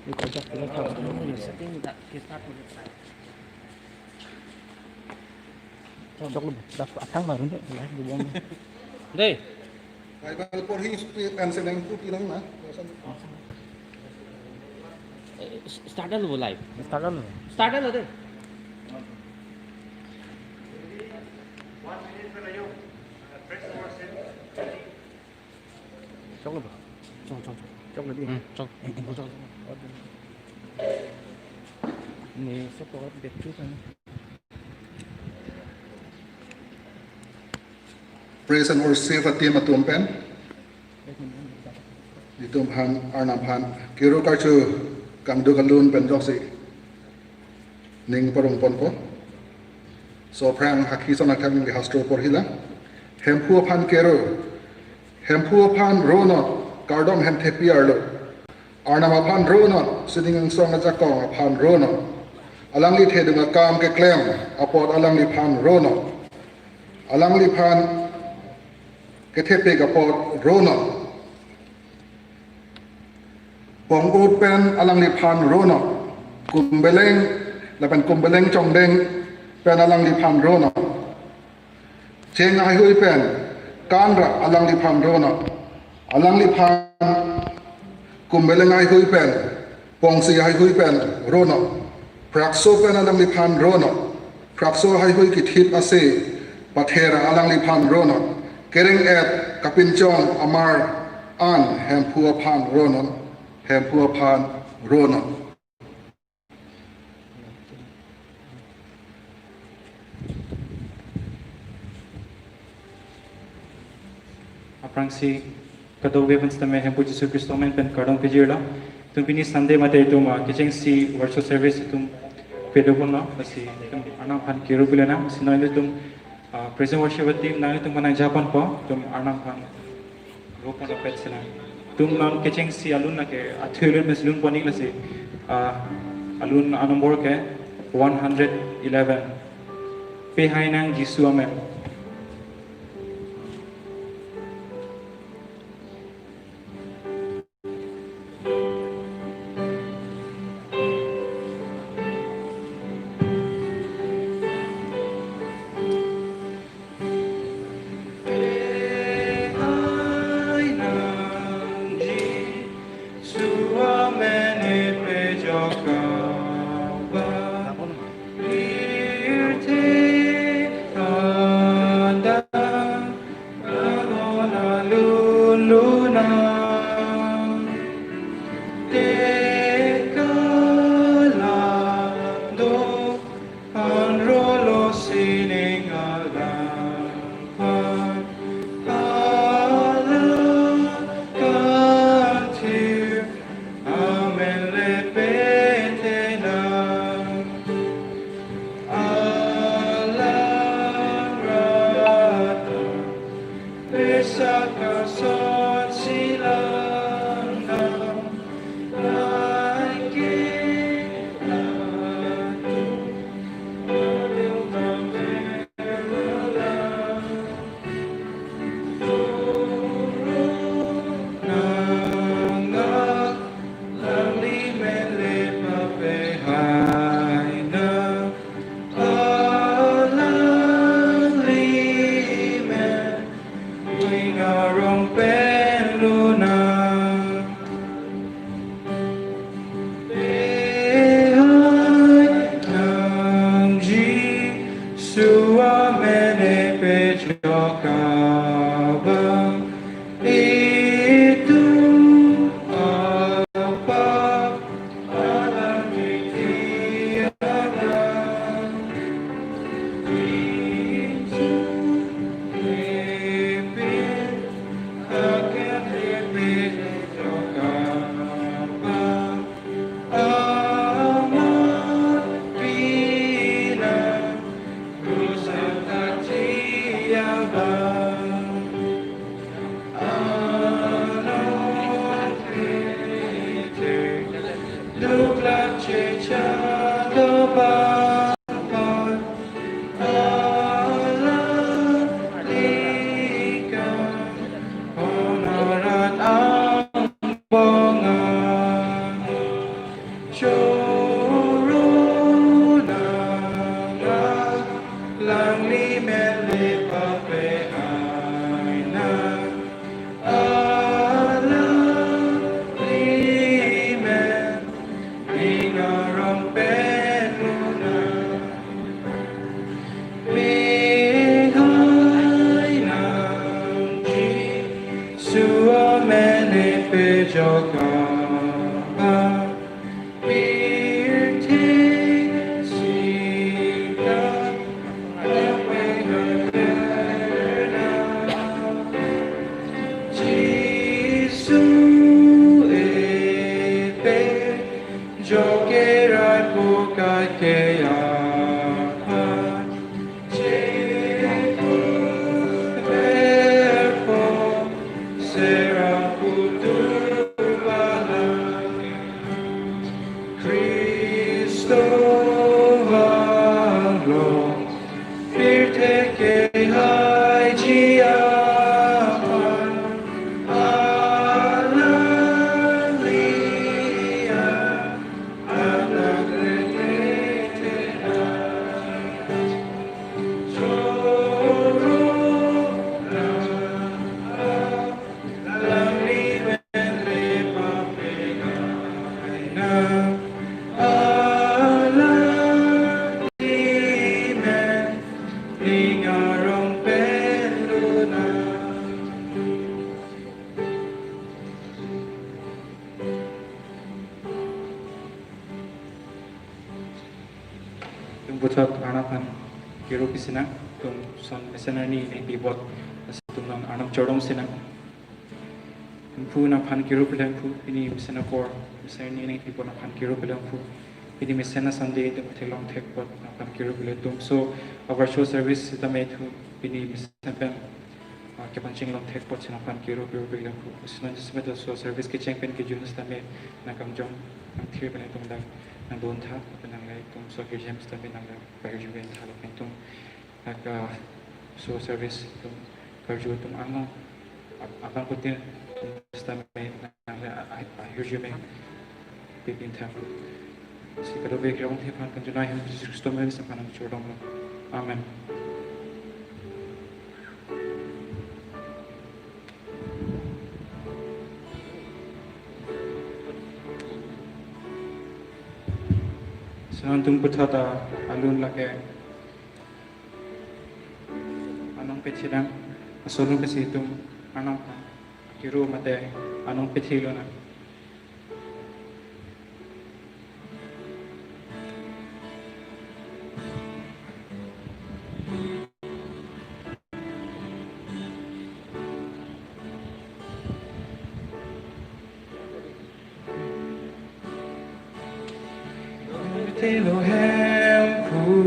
Setting that kita start with the Dok lu dapat atang baru nih, lah di buang. Deh. Bible por his and sedang tu tilang na. Start lu live. Start lu. Start lu deh. 1 minute for you. Press the word send. Chok lu. Chok lu đi. Chok. Ini support bet tu kan. Praise and worship at team atum pen. Ditum han arnam han. Kiro karchu kamdu kalun pen joksi. Ning porong ponpo. So prang haki sona kami di hastro por hila. Hempu pan kero. Hempu pan rono. Kardom hem tepi arlo. Arnam pan rono. Sitting ang song at zakong pan rono. Alang li te dunga kam ke klem. Apot alang li pan rono. Alang li pan ketepe kapot rono. Pong ut pen alang li pan rono. Kumbeleng lapan kumbeleng chongdeng pen alang li pan rono. Cheng ai hui pen kanra alang li pan rono. Alang li pan kumbeleng ai hui pen pong si ai hui pen rono. Prakso pen alang li pan rono. Prakso ai hui kithit ase patera alang li pan rono. Kering et kapinchong amar an hempua pan ronon, hempua pan ronon. Aprang si kadawbe pun sa may hempu Jesu Kristo men pen kardong pijirla. Tum pini Sunday mate itum kitcheng si worship service itum pedo pun na si itum anang pan kiro bilana sinoy itum present worship team na itum manang Japan po tum anang pan ropa na pet sila. Tum nam kitcheng si alun na ke athulun mes lun poning na si alun anombor ke 111 pehay nang Jesu amen. Jokerai pukai keyakan Ceko Verpo Serah putu balai Cristo Halo Pirteke hai jiapan Haleluya anak buat anakan kiro pisina tung son mesena ni bibot tung nang anam jorong sina pu na pan kiro pilang pu ini mesena kor mesena ni bibot na pan kiro pilang pu ini mesena sunday tung telong tek bot na pan kiro pilang tung so our show service kita made hu ini mesena pen kepancing long tek bot sina pan kiro pilang pu sina jismet so service ke champion ke junus tame na kamjong ang thir pen tung dang nang don tha penang lai tung so ke james tabe nang la bayar juben thalo pen tung nag so service tung karju tung ano abang putin stame nang la ayur juben pipin tha si kado be grong the pan kan junai ham jesus christo me sa panang chodong amen Santung puthata alun lake anong pechidang asulong kasi itong anong kiro mate anong pechilo na Elohim ku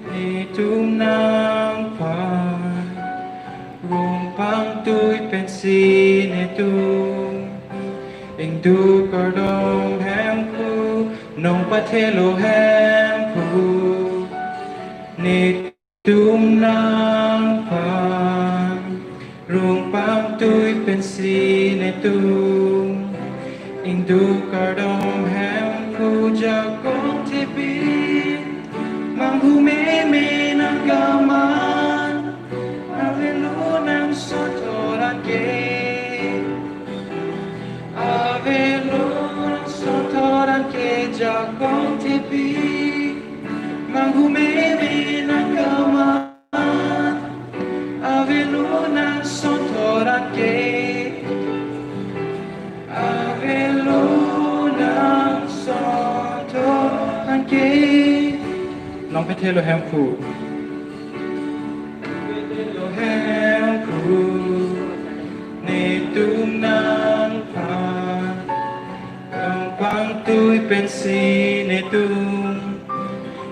itum nang pan rumpang tuy pensin itum ing du kardong hem ku nong pat Elohim ku nitum nang pan rumpang tuy pensin itum ing du kardong hem Jagong tipi Manghume ng gaman Avelo ng sotoran ke Avelo ng sotoran ke Jagong tipi Manghume ng gaman Avelo ng sotoran ke Avelo ng Nong petelo hempu Nitum nang pan Ang pangtu'y pensin itum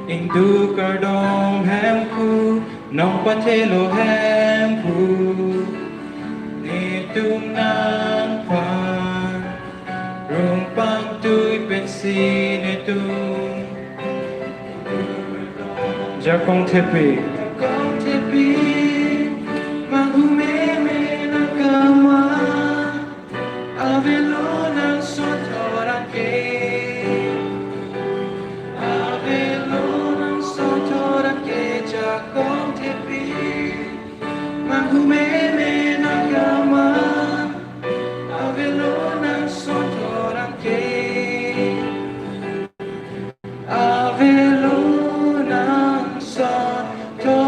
Ingdu kardong hempu Nong petelo hempu Nitum nang pan Rumpang tu'y pensin itum Jagong tepi Manghume ng kama Avelo ng sotoran ke Avelo ng sotoran ke Jagong tepi Manghume ng kama Avelo ng sotoran ke Avelo ng sotoran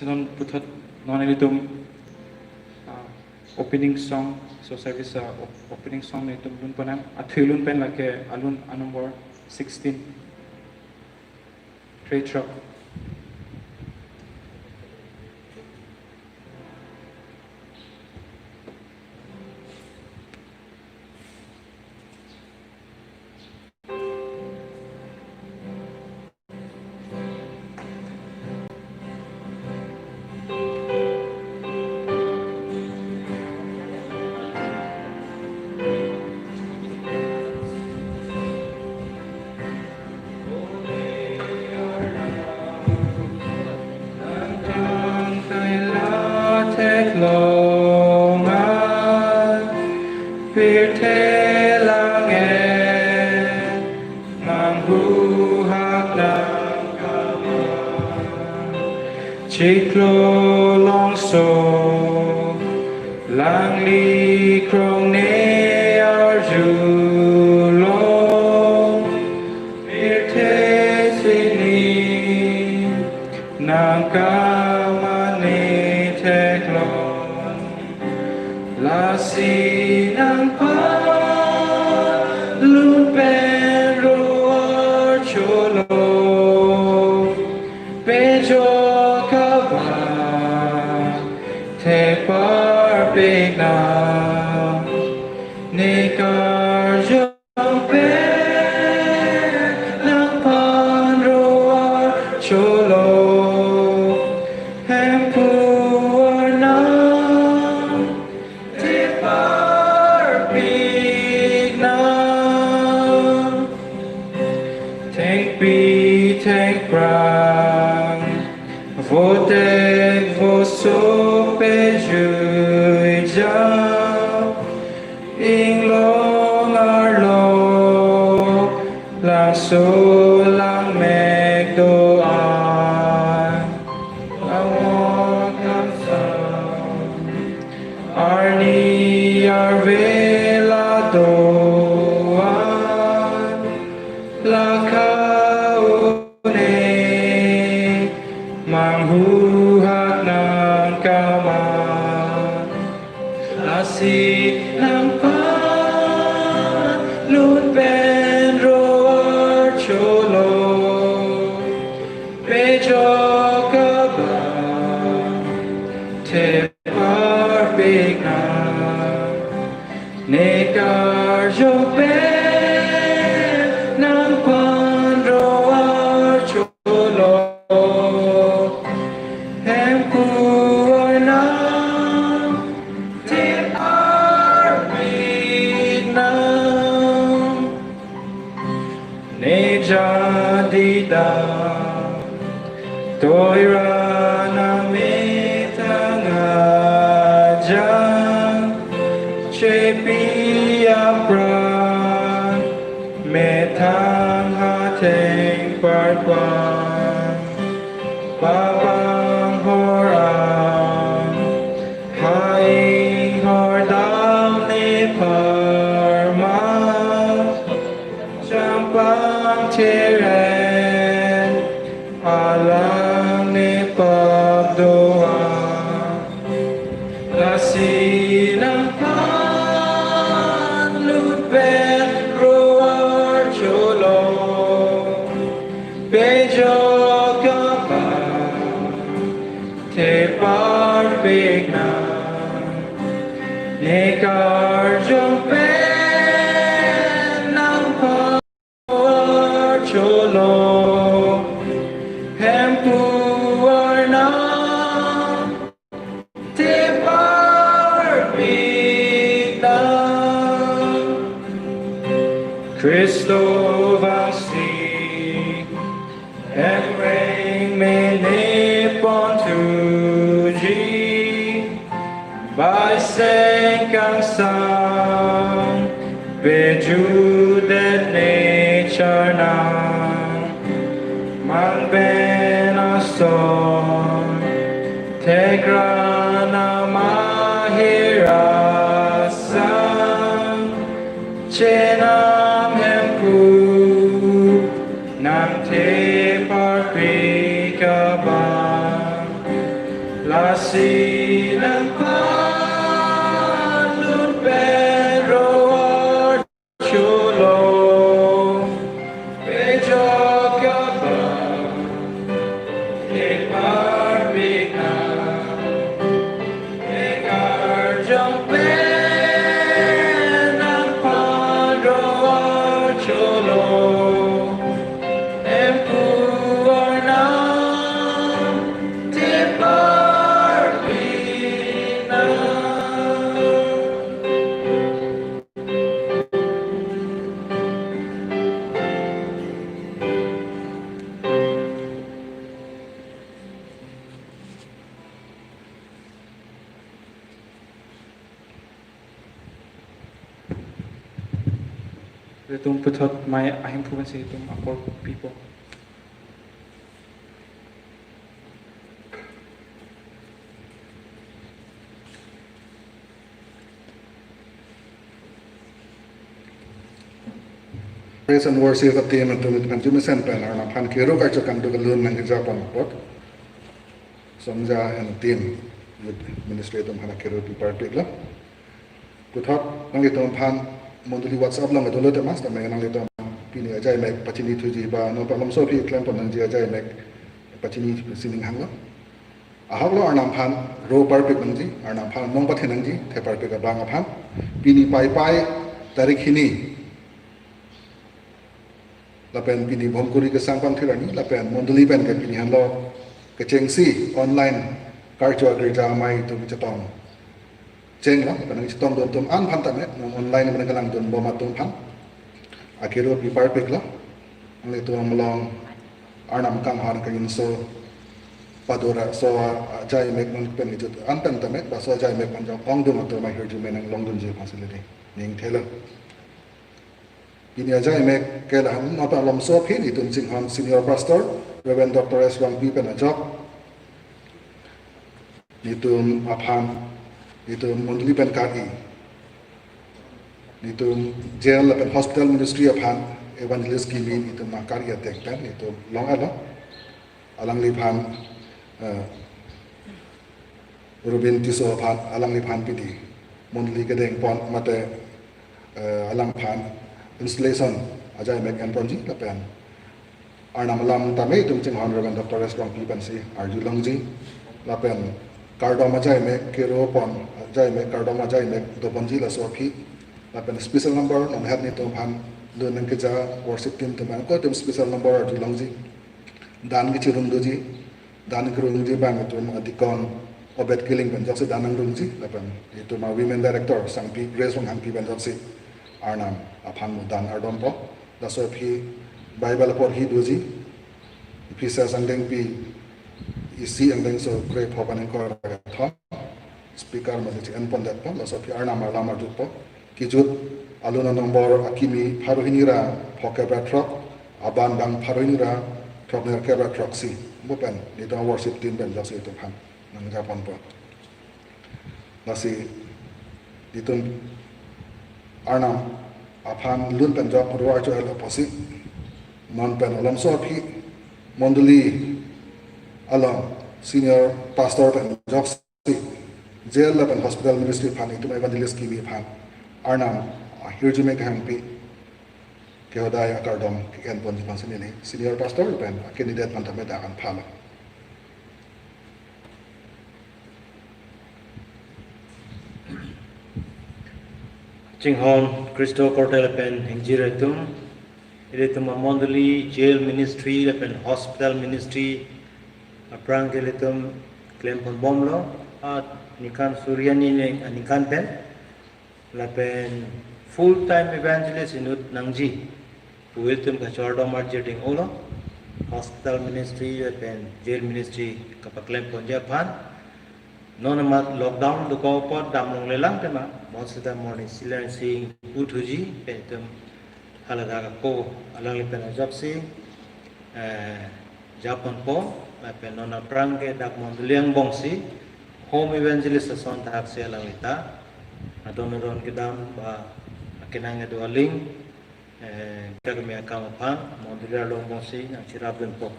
Sinon putot non itu opening song so service opening song itu lun panam athilun pen lake alun number 16 trade truck. Chiklo long so lang li krong ne arjulo mirte sini nang kamane teklon la si nang pa lupen roar cholo pejo te barbig na nikar jompe nang panroar cholo hempuar na te barbig na tank bi tank brang votek voso so lang meg doan awak kamsam arni arvela doan lakaune manghuhak ng kaman lasi ng panlunpen cholo pejo kaba te barbig na nekar jope nang panroar cholo hempuar na te barbig na jadida toira na metangaja chepi apran metang hateng parkwan babang horam haing hordam ni parma Jampang Tiren alam ni pagdoa Lasi ng panlutben roar cholo Bejo kapa te barbig na Nekar jompe cholo hempuar na te barbig na Cristo vasi emreng menipon tuji baiseng kang sang bejudet nature na mang ben ason tegra na mahirasan chenam hempu nam te parpikabang Itum putot my ahim puban si itum apor people. Praise and worship at team at tumit kan jumisen pen arna pan kiro ka chokan do galun nang Japan pot. Somja and team with administrator hana kiro pi party la. Puthot nang itom pan monduli WhatsApp lang adolo te mas ta mai nang itom pini ajai mek pachini thuji ba no pa lomso pi klam pon nang ji ajai mek pachini sining hang la. Ahak lo arnam pan ro parpik nang ji arnam pan nong pathen nang ji the parpik ka bang pan pini pai pai tarik hini lapen pini bhomkuri ke sangpang thirani lapen monduli pen ke pini hanlo ke chengsi online karcho gerja mai tu chatong cheng la kan chatong don tum an phan tame online men kalang don boma tum phan akiro pi parpik la ang tu amlong arnam kang han ka inso padora so jai mek man pen itu an pen tame ba so jai mek man jong ong dum to mai hirju men long dun je facility ning thela ini aja mek ke dalam nota alam sopin itu singhan senior pastor Reverend Dr. S. Wang Pi penajak itu aphan itu monduli pen kaki itu jail pen hospital ministry aphan evangelist kimin itu makari atek pen itu long ala alang lipan Rubin tiso aphan alang lipan pidi monduli kedeng pon mate alang pan installation aja mek and ponji lapen arnam lam tame tum ching hon Reverend Dr. S. Wang Pi pensi arju longji lapen kardom aja mek kero pon aja mek kardom aja mek do ponji la so phi lapen special number nom het ni tum han lun nang keja worship team tum ko tum special number arju longji dan gi chirum doji dan krum ji bang tum adikon obet killing pen jokse danang rumji lapen itu ma women director sang pi grace wang han pi ben jokse arnam aphan mudan ardom po daso phi bible por hi doji phi sa sangdeng pi isi angdeng so kre phopan ko tha speaker ma ji en pon dat po daso phi arnam arlam adu po kijut aluna number akimi pharohinira phoke truck aban bang pharohinira thokner ke truck si bupen ni to worship team ben jase to phan nang japon po dasi ditun arnam aphan lun pen job ruwa cho el posi mon pen alam so phi monduli alam senior pastor pen job si jail pen hospital ministry phan itu evangelist ki phan arnam hirju me kahang pi ke hodai akardom ken pon phan sini senior pastor pen candidate pan thame da kan phala Chinghon Christo Cortel pen Hingjiratum, Ilitum Mondali Jail Ministry, pen Hospital Ministry, Aprang Ilitum Klempon Bomlo, at Nikan Suryani Nikan pen, Lapen full-time evangelist in Nangji, Wiltum Kachordo Marjeting Olo, Hospital Ministry, pen Jail Ministry, Kapaklempon Japan, Nonamat lockdown the copot damong lelang tema most of the morning silencing utuji petum haladaga ko alang lipen ajapsi Japan po lapen nona prangke dak mondliang bongsi home evangelist son tak se alang lita adon kedam ba akinang do ling kagami akam pa mondliang long bongsi nang sirabun po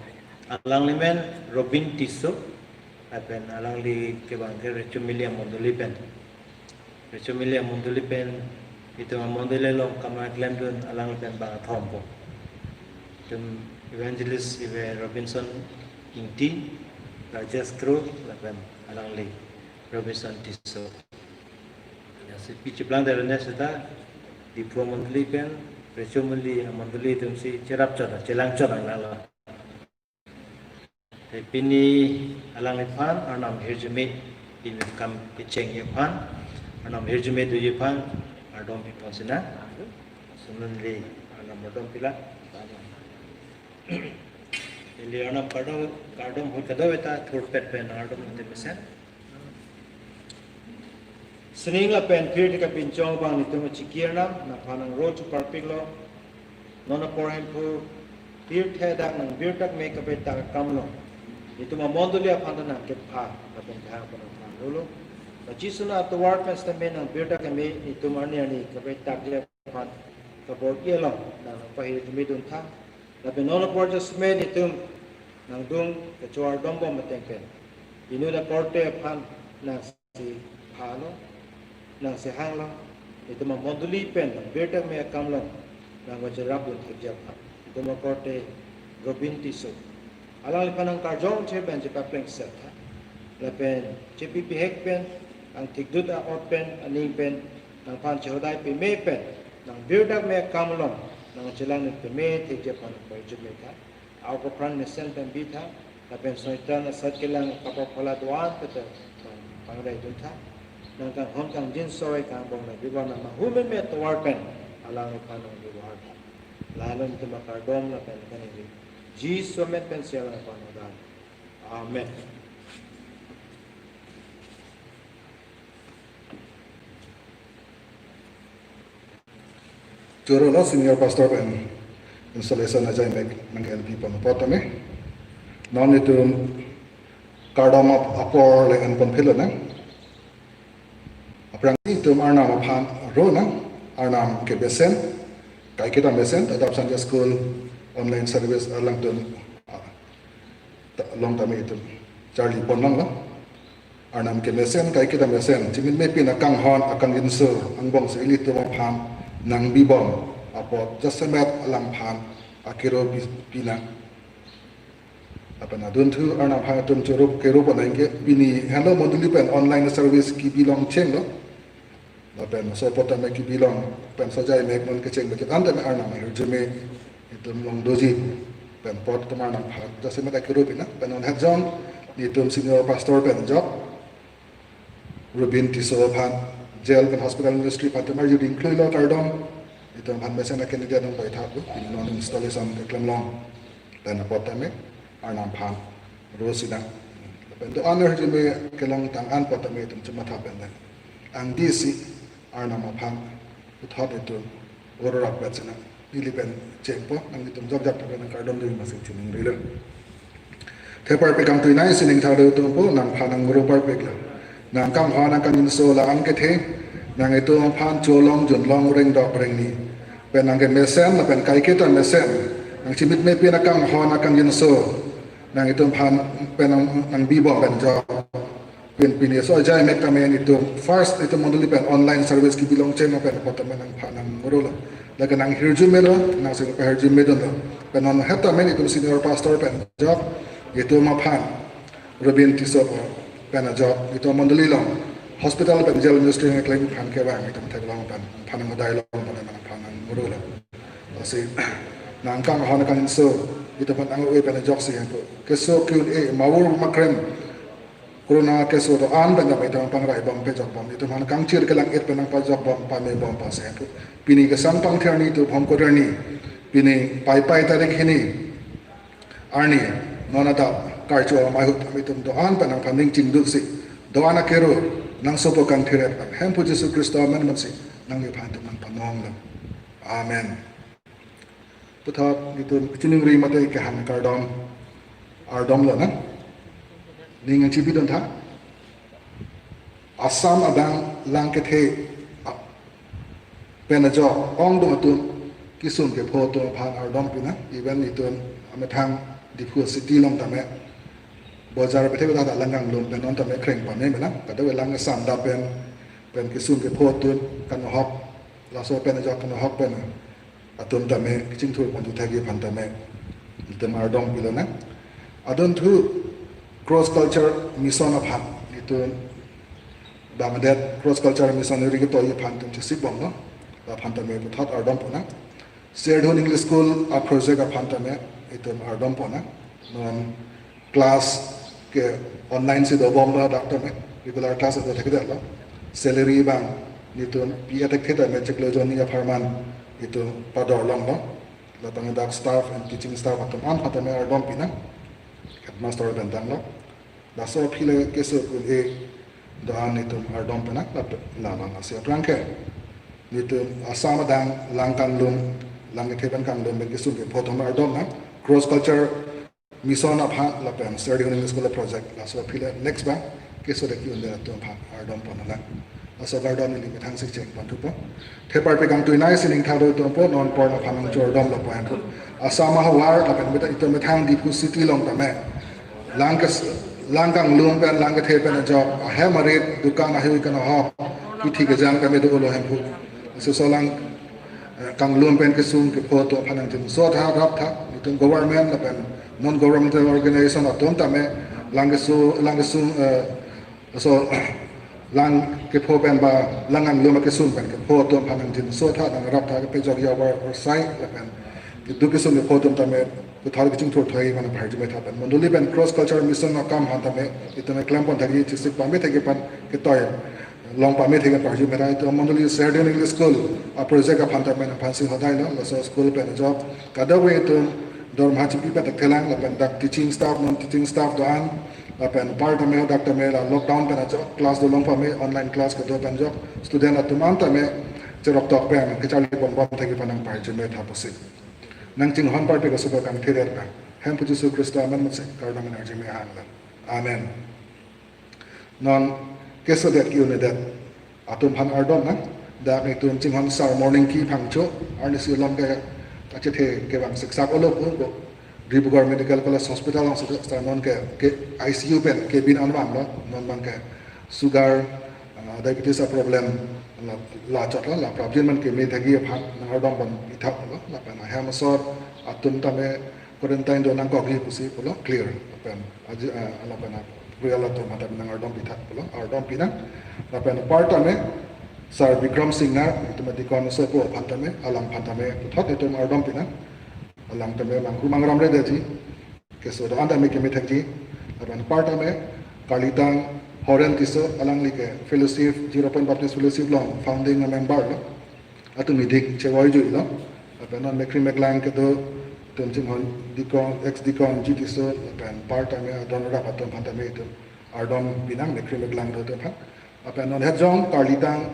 alang limen Robin Tiso apen alang li ke bangke rechumilia mondolipen itu mondole long kama glemdon alang pen ba thompo tum evangelist ive Robinson inti Rajas Crew apen alang li Robinson Tiso ya se pichi plan de neseta di pro mondolipen rechumili mondoli tum si cerap chora celang chora nala Pini alang lipan arnam hirjume in kam picheng yapan arnam hirjume du yapan ardom piponsina sununli arnam ardom pila ili arnam kardom hukado eta thur pet pen ardom te mesen sring la pen pir ka pinchong bang nitum chikirna na phanang ro chu parpik lo nona porhen pu bir the dak nang bir tak me kape tak kam lo itu ma monduli aphan na ke pha lapen kha pa na lolo na jisuna at the war fest me nang bir tak me itu marni ani kape tak je phan ka bo ye lo na pa hi me dun tha lapen nona por just me itu nang dung ke chuar dom bom mateng ken inu da porte phan na si pha lo nang si hang lo itu ma monduli pen bir tak me kam lo nang wa jarab dun thik jap itu ma porte robin tiso alang lipanang karjong che ben je papleng set ha la pen che pipi hek pen ang tikdut a ot pen aning pen nang pan che hodai pe me pen nang birdak me kamlong nang chelang pe me thik je pan ko je me tha au ko pran ne sen pen bi tha la pen soitan sat kelang kapo phala dwan pe te pang dai dun tha nang kang hom kang jin soi kang bong na biwan na hu me me tawar pen alang lipanang bi war lalon te makardom la pen kanini Jesus met pensial na panodan. Amen. Juro lo senior pastor pen installation aja mek nang LP panopotame. Non itu kardom apor lengan penpilo na. Aprang itu arnam aphan ro na arnam ke besen kai kita besen tetap Sunday school online service alang tun long time itu Charlie Ponlang lah arnam ke mesen kai kita mesen jimin me pin akang hon akan insu angbong se ili tu phan nang bibom apo jasemet alang phan akiro pina apa na dun tu arnam phan tum churup ke rup na inge bini hello moduli pen online service ki bilong cheng lo la pen so potame ki bilong pen sajai mek non ke cheng bekit anda me arnam hirjume itum long doji pen pot tomar nang phat jase mata kirupi na pen on hadzon itum senior pastor pen job rubin tiso phan jail pen hospital ministry patamar you include lo kardom itum han mesen na kenida nang bai thap in non installation ke klamlong pen potame arnam phan rosina pen to honor jume kelang tang an potame itum chuma thap pen ang disi arnam phan uthot itum orora petsena Ilipen cengpo nang itum job nang kardom ding masih cining rilem. Tepar pekam tuinai sining thadu tumpo nang phanang guru par pekla. Nang kam hana kan inso la ang kethe nang itu phan cholong junlong reng dok reng ni. Pen nang ke mesen la pen kai kita mesen nang chimit me pina kam hana kan inso nang itu phan pen nang bibo pen job. Pen pini so jai mek tamen itu first itu moduli pen online service ki bilong chen pen potamen nang phanang guru la. Laga nang hirjume lo nang sing hirjume don lo penon heta men itu senior pastor pen job itu ma phan robin tiso pen job itu mondali lo hospital pen jail ministry nge claim phan ke bang itu thek long pen phan ngodai lo pen phan nguru lo asi nang kang hon kan so itu pen ang pen job si ke so Q&A mawur makrem corona ke so do an ben ba itang pangrai bom pe job bom itu man kang chir ke lang et penang pa job bom pa me bom pa se pini ke sang pang therni tu bom ko ni pini pai tarik hini arni nona da kar cho mai hut mi tum do an penang panding ching du si do ana kero nang so po kang thiret hem pu jesu kristo man man si nang ni phan tu man panong lo amen puthap itu chining ri mate ke han kardom ardom lo na ning chibi don tha asam adang langkethe penajo ong do tu kisun ke photo phan ardom pina even itu amathang dipu city long tame bazar bethe da langang lom penon tame khreng pa me mena kada lang sam da pen kisun ke photo kan hop la so penajo kan hop pen atum tame kiching thur pon tu thagi phan tame itu ardom pilona adon thu cross culture mission of han itu Bangladesh cross culture mission ri to yi phan tum chisi bom no la phan tame bu thot ardom pona shared english school a project a phan tame itu ardom pona non class ke online se do bom la doctor me regular class do thek la salary bang itu pi attack theta me cheklo joni ya farman itu pador long no la Bangladesh staff and teaching staff atom an phan tame ardom pina master bentang lo daso phile keso kun e dan itu ardom pena la bang asia prangke itu asam dang langkan lum lang ke theban kang dom ke sun ke photom ardom na cross culture mission of ha la pen study in school project la so phile next ba ke so de ki unde to pha ardom pon la so ardom ni ke thang sik cheng pan thu po thepar pe kang tuinai sining thado to po non por na phanang chor dom la po han thu asama hawar la pen beta ito me thang di pu city long ta me lang kang lung pen lang ke the pen job ha marit dukan a hui kana ha ki thi ke jang ka me do lo han phu so lang kang lung pen ke sung ke photo phanang jin so tha rap tha tung government la pen non governmental organization atom ta me lang ke sung so lang ke pho pen ba lang ang lung ke sung pen ke photo phanang jin so tha nang rap tha ke pe jog ya war site la pen ke du ke sung ke photo ta me to thar ke chung thor thai mana bhai je me tha pen mondoli pen cross culture mission na kam han ta me itame clamp on thagi chisik pa me thagi pan ke toy long pa me thagi par je me rai to mondoli Saturday English school a project ka phan ta me phan sing hodai no so school pen job kada we to dorm ha chipi pa tak thelang la pen dak teaching staff non teaching staff do an la pen part me doctor me la lockdown pen job class do long pa me online class ka do pen job student atuman ta me cherok tok pen ke chali bon bon thagi panang par je me tha posi nang ching hon part ka super kang thirer ka hem pu Jesu Kristo amen mo se kar dam energy me han la amen non keso det ki une det atum han ardom na da me tum ching hon sar morning ki phang cho arni si lom ke ache the ke bang siksak olo ko Dibrugarh Medical College Hospital ang sa non ke ICU pen ke bin anwam lo non bang ke sugar diabetes a problem la chot la problem man ke me thagi phang na ardom ban ithak lo la pen ham sor atum ta me quarantine do nang ko gi pusi lo clear pen aji ala pen real to mata nang ardom ithak lo ardom pinang la pen part ta me Sir Vikram Singh na automaticon so po phantame alang phantame thot etum ardom pinang alang tame mangku mangram re deji ke so da anda me ke methaki aban part ame kalitang horen tiso alang like fellowship 0. Baptist fellowship long founding member lo atu midik chewai ju lo aban non mekri meklang ke do tum ching hon dikon ex dikon ji tiso aban part ame adon ra patom phantame etum ardom pinang mekri meklang do to phan aban non hejong kalitang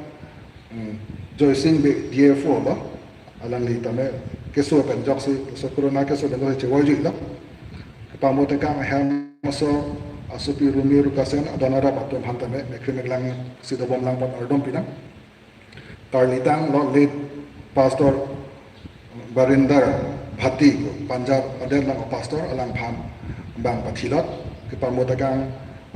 Joy Singh be DF4 lo alang li tame keso pen jok si so corona keso ben lo che waju lo pa mo te ka ha so asupi rumi ru kasen adonara patom hantame mekrim lang si do bom lang pat ardom pinang tarlitang lo lead pastor Barinder Bhatti Punjab adel lang pastor alang phan bang pathilot ke pa mo te ka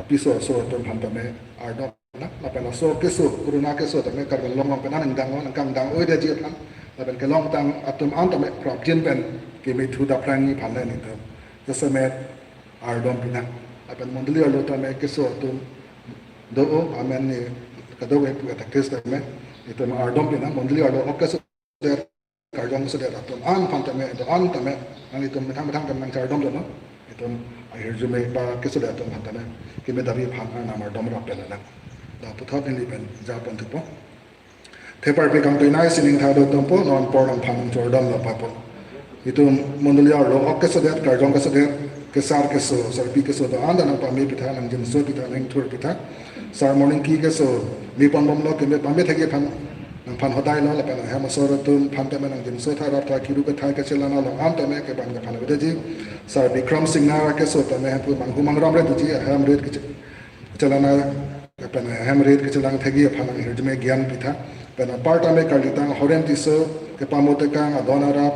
apiso so tom hantame ardom la pen so keso corona keso tame kar long long penan ngang dang oi de ji phan la pen ke long tang atum an tame prop jin pen ke me thu da plan ni phan le ni to just me ardom pinang la pen mondli lo tame keso atum do o amen ni ka do we pu ta kes tame itu ardom pinang mondli lo keso der kardom so der atum an phan tame do an tame ang itu metang kam nang ardom do no itu akhir jume pa keso der atum phan tame ke me davi phan na ardom ra pen na da puthot ni ben japon tu po thepar pe kam toinai sining tha do tompo non por ang phang jordam la papo itu mondolia lo okkeso det karjong keso det kesar keso sarpi keso do anda nang pami pitha nang jin so pitha nang thur pitha sar morning ki keso mi pon bom lo ke me pami thagi phan nang phan hodai lo la pa ha ma so tum phan ta nang jin so tha ra ta kiru ka thai ka chelana lo am ta me ke ban ka phan be ji sar Vikram Singh na keso ta me pu mang humang ram re ji ham red ke chelana pen hamred ke chelang thagi phanang hirjme gyan pitha pen part ame kalitang horen tiso ke pamote kang adonara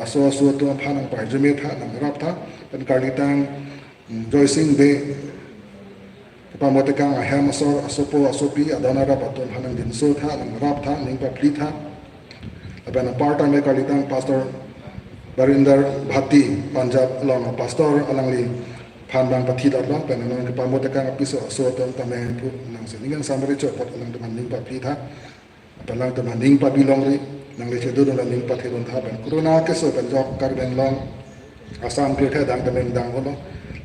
aso aso to phanang parjme tha nang rap tha pen kalitang Joy Singh be ke pamote kang ham aso asopo asopi adonara paton phanang din so tha nang rap tha ning pa pli tha pen part ame kalitang pastor Barinder Bhatti Punjab along pastor alangli phan bang pathi da long pen non ke pamo te kang piso so tom tame pu nang se ningang samari cho pot lang teman ning pa phi tha apalang teman ning pa bilong ri nang le che do la ning pa the don tha ben corona ke so ben jok kar ben long asam pir the dang temen dang ho lo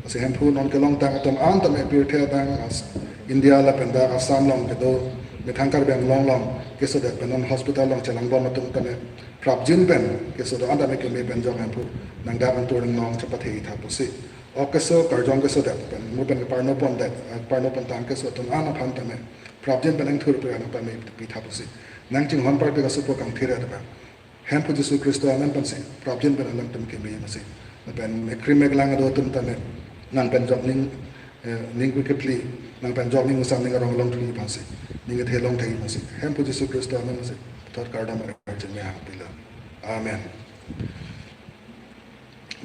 se hem phu non ke long tang tom an tame pir the dang India la pen da asam long ke do me thang kar ben long long ke so da ben hospital long chelang bon tum tame prap jin ben ke so do anda me ke me ben jok hem phu nang da an tur long cha pa the tha pu si okeso karjong keso dat pen mo pen parno pon dat parno pon tang keso ton ana phan tame problem pen ang thur pe ana pa me pi tha pusi nang ching hon par pe ka supo kang thira da hem pu Jesu Kristo amen pan se problem pen alam tum ke me ma se pen ekrim meg lang do tum tan nan pen jok ning ning ku kepli nang pen jok ning sam ning rong long thu pa se ning the long thai ma se hem pu Jesu Kristo amen ma se thot kardam arjun me ha pila amen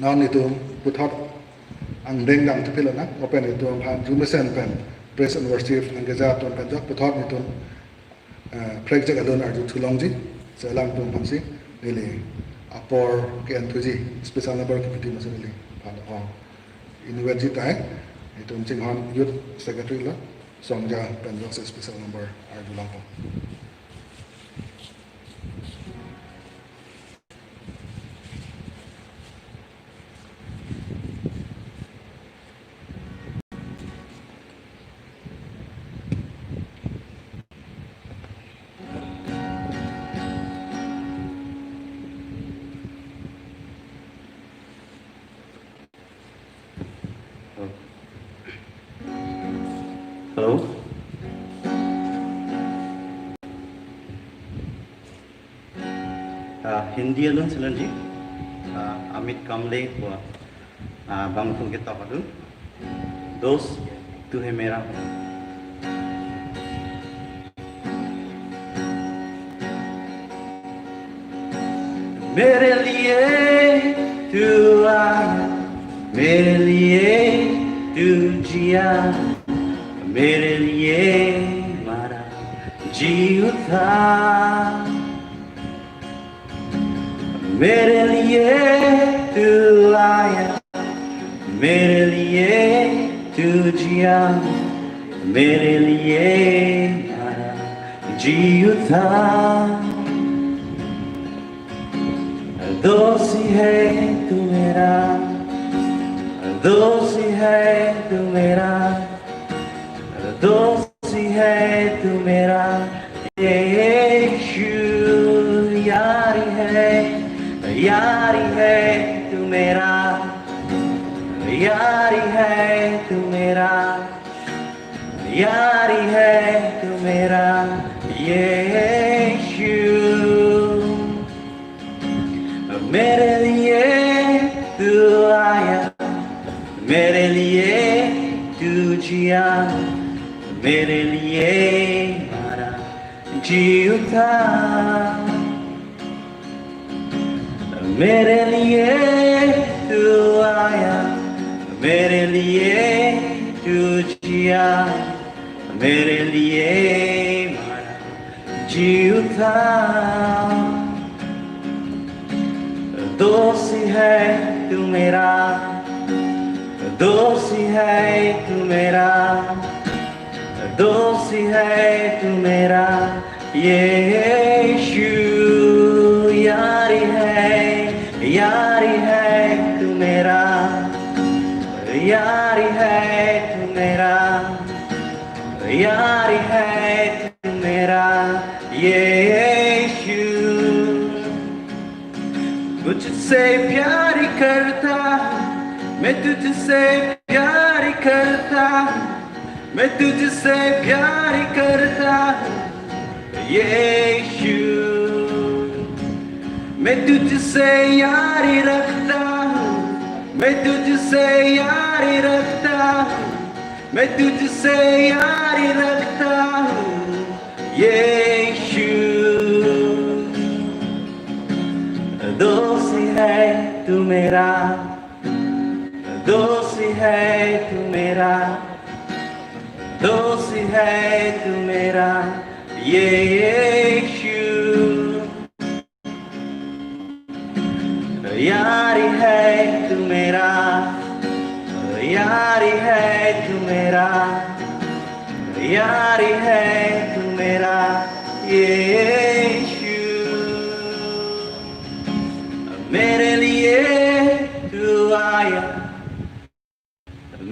nan itu puthot ang deng dang thapila na open itu phan jumesen pen praise and worship ang gaza ton pen jok puthot ni ton project alone arju thulongji selang tum phansi really apor ke anthuji special number committee ma se really phan ho university tai itu ching hon youth secretary la songja pen jok special number arju lang po Hello. Hindi alun sila ji. Amit Kamle ko bangtung kita kadun. Dost tu hai mera. मेरे लिए तू आया, मेरे लिए तू जिया, मेरे लिए मारा जीव था, मेरे लिए तू आया, मेरे लिए तू जिया, मेरे लिए मारा जीव था। दोषी है तू मेरा, दोषी है तू मेरा, दोषी है तू मेरा, यीशु यारी है तू मेरा, यारी है तू मेरा, यारी है तू मेरा, यीशु मेरे लिए तू आया, मेरे लिए तू जिया, मेरे लिए मारा जीव था, मेरे लिए तू आया, मेरे लिए तू जिया, मेरे लिए मारा जीव था। दोषी है तू मेरा, दोषी है तू मेरा, दोषी है तू मेरा, यीशु यारी है तू मेरा, यारी है तू मेरा, यारी है तू मेरा, यीशु तुझसे प्यार करता, मैं तुझसे प्यार करता, मैं तुझसे प्यार करता, यीशु मैं तुझसे यारी रखता हूँ, मैं तुझसे यारी रखता हूँ, मैं तुझसे यारी रखता हूँ, यीशु दोषी है तू मेरा, दोषी है तू मेरा, दोषी है तू मेरा, यीशु यारी है तू मेरा, यारी है तू मेरा, यारी है तू मेरा, यीशु मेरे लिए तू आया,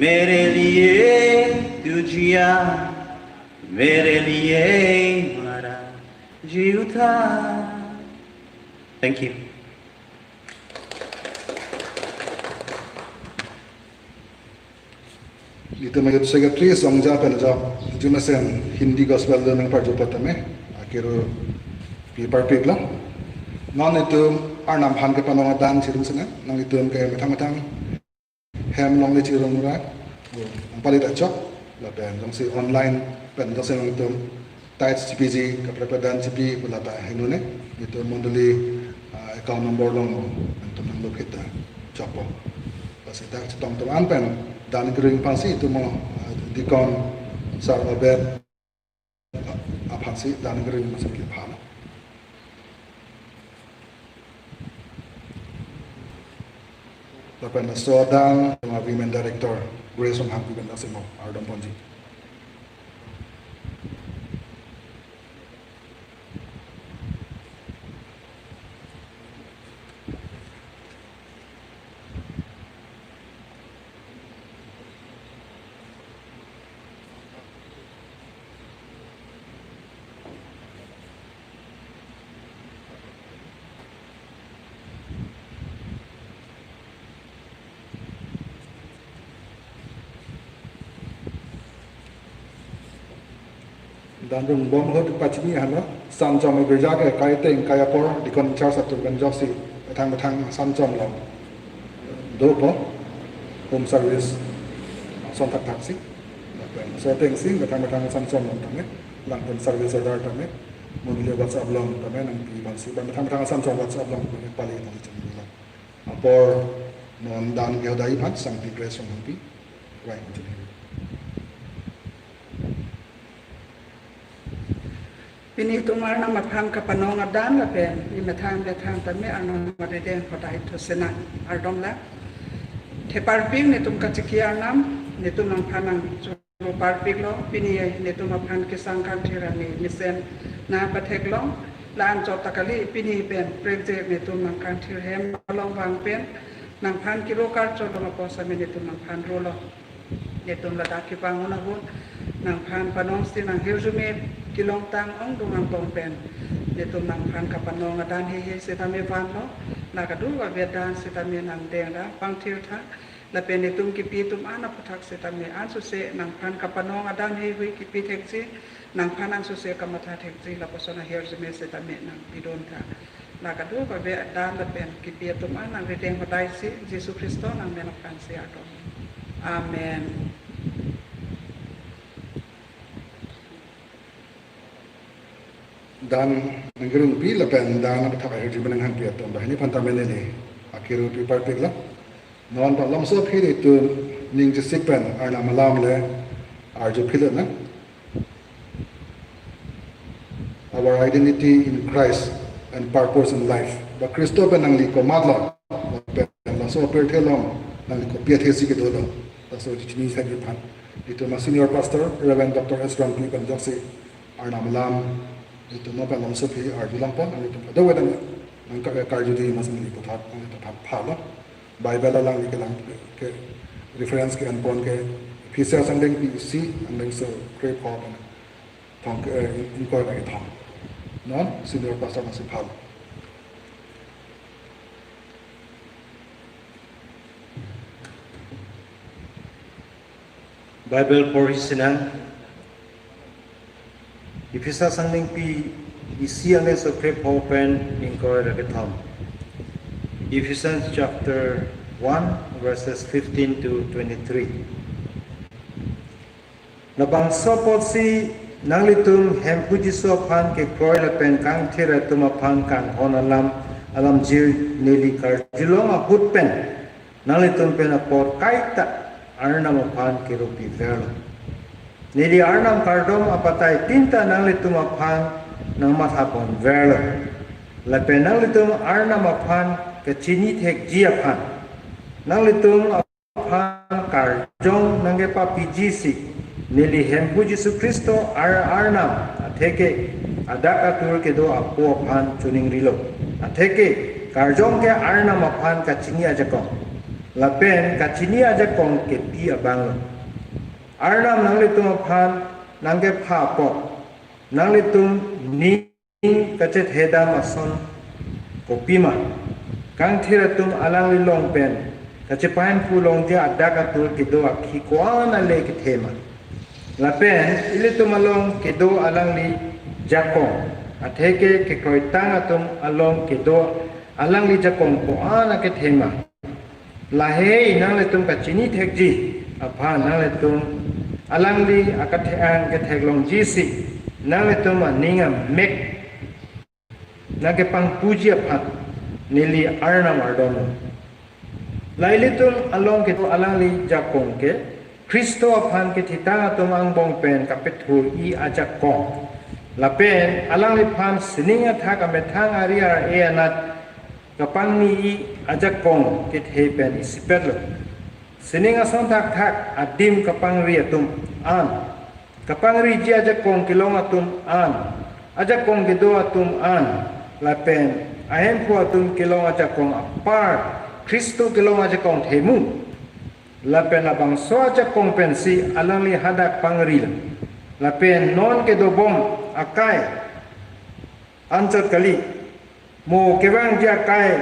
मेरे लिए तू जिया, मेरे लिए मारा जीव था। Thank you. Itu mayat secretary songja pelja jumasen Hindi gospel learning part jopata me akiru pi parpik la non itu arnam han ke panong dan cirung sana nang itu ke matang-matang hem long le cirung ra ang palit achok la ben dong si online ben dong se nang itu tait CPG ke prepadan CP pula ta henune itu mondeli account number long itu nang lo kita chopo pas kita tong tong an pen dan gering pansi itu mo dikon sar obet apansi dan gering masuk ke pala Lapan Sodan, Women Director, Grace from Hampi Bendasimo, Ardon Ponji. Dan rung bom hot pachini hana san jom gerja ke kai teng kaya por dikon char satu kan joksi batang san jom long do po home service son tak taksi so teng sing batang san jom long tame lang pun service order tame mobil WhatsApp long tame nang pi ban si batang san jom WhatsApp long tame pali nang chim long apor non dan ge dai pat sang pi grace from pi right Pini tumar na maphang kapanong adan la pen ni mathang le thang tame anong madeden hodai to sena ardom la the parping ne tum kachikia nam ne tum nang phanang so parping lo pini ne tum aphan ke sangkan thirani misen na pathek lo lan chop takali pini pen project ne tum nang kan thir hem long wang pen nang phan kilo kar cho lo po sa me ne tum nang phan ro lo ne tum la dak ki pangona gun nang phan panong si nang hirjume kilong tang ong dungang tong pen itu nang phan kapanong adan he setame van lo na kadu wa vedan setame nang deng da pang thir tha la pen itum ki pi tum ana puthak setame an su se nang phan kapanong adan he hui ki pi thek si nang phan an su se kamatha thek si la posona her jeme setame nang bidon tha na kadu wa vedan la pen ki pi tum ana vedeng hodai si Jesu Kristo nang menok kan si aton amen. Dan negeri pi lepen dan apa tak kerja benang hanti atau dah ini pantamen ini akhiru pi parpik lah non pak lam so pi itu ning jisik pen arna malam le arjo pilat na our identity in Christ and purpose in life ba Kristo pen nang liko madla pen la so per thelom nang liko pia thesi ke dolo ta so chini sa gi pan itu ma senior pastor Reverend Dr. Esron P. Kan Joksi arna malam itu nopo lam so pi ar bilang pon itu pada wedan ang karjo di mas ni putat ang itu phala bible lang ni lang ke reference ke anpon ke pisa sandeng pc andeng so create pop and thong ke in ko ga thong non senior pastor mas phala Bible for Sinang Ifisa sanding pi isi ang so creep open in Korea Gatam. Ephesians chapter 1 verses 15 to 23. Nabang sopot si nanglitum hempuji sopan ke Korea pen kang tira tumapan kan honalam alam jir nili karjilong aput pen nanglitum pen apot kaita arna mapan ke rupi verlo. Nili arnam kardom apatay tinta nang litum aphan ng mathapon verlo. Lapen nang litum arnam aphan kachinit hek jiaphan. Nang litum aphan karjong nang gepa pijisi. Nili hempu Jesu Kristo arnam ateke adakatur kedo apo aphan chuning rilo. Ateke karjong ke arnam aphan kachini ajakong. Lapen kachini ajakong ke pi abanglo. Arnam nang litum aphan nangge phapo nang litum ni kachet hedam ason kopima kang thiratum alang lilong pen kachepain pulong dia adaka tur kido akhi kwana le kithema la pen ilitum along kido alang li jakong atheke ke kroitang atum along ke do alang li jakong ko ana ke thema lahe nang le tum ka chini thekji apha nang le tum alang li akathe ang ke theklong ji si nang le tum aninga mek na ke pang puji apha nili arna mardon lai le tum along ke to alang li jakong ke Kristo aphan ke thita tum ang bong pen ka pethu I ajakong lapen alang li phan sininga tha ka methang aria e anat kapang ni ajak kong kit hepen isipetlo sininga sontak thak adim kapang ri atum an kapang ri ji ajak kong kilong atum an ajak kong gido atum an lapen ahem pu atum kilong ajak kong apar Kristo kilong ajak kong themu lapen labang so ajak kong pensi alang li hadak pangri lapen non ke do bom akai anjat kali mo kewang dia kai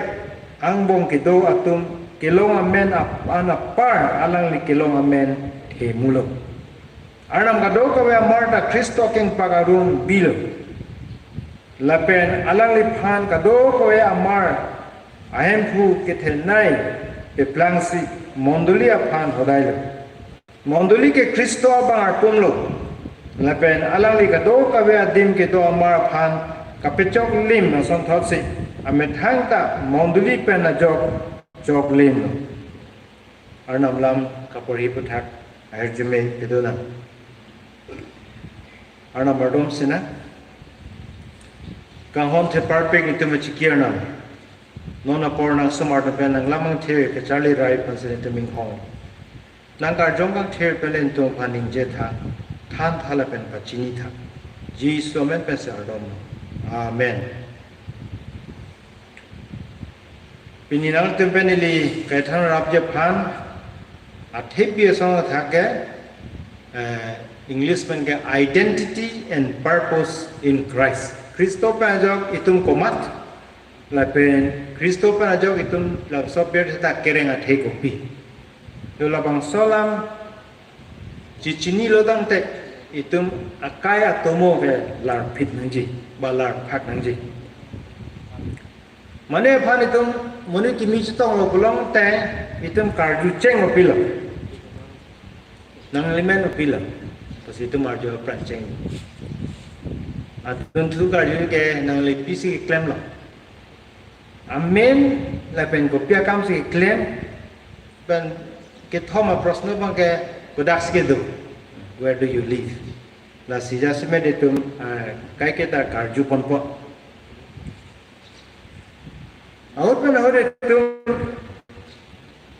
ang bong kido atum kilong amen anapar alang li kilong amen he mulo anam kado ka we marta Kristo king pagarung bilo lapen alang li phan kado ko we amar ahem pu kithenai pe plangsi monduli aphan hodai monduli ke Kristo abang akumlo lapen alang li kado ka we adim kido amar phan kapechok lim na son thot si amet hang ta monduli pen na jok lim arnam lam kapori puthak arjme pedona arnam bardom sina kang hom the parpek itum chikier na nona porna smart pen nang lamang the ke charlie rai pansin itum hong nang kar jong kang the pelen to paning je tha than thala pen pa chini tha ji somen pen sa ardom Amen. Pininang tempenili kaitan rap Japan athipia song thake English pen ke identity and purpose in Christ. Kristo panjok itum komat lapen Kristo panjok itum lab sober ta kereng athe kopi. Yo labang solam cichini lodang te itum akai atomo ke lar phit nangji balar phak nangji mane phan itum mone kimi chitong lo kulong te itum karju cheng lo pilo nang limen lo pilo pas itum arjo pran cheng atun thu karju ke nang le pisi klem lo amen la pen ko pia kam si klem ben ke thoma prashna bang ke kodak ke do where do you live la sija semed itum kai kita karju ponpo aut pen hore itum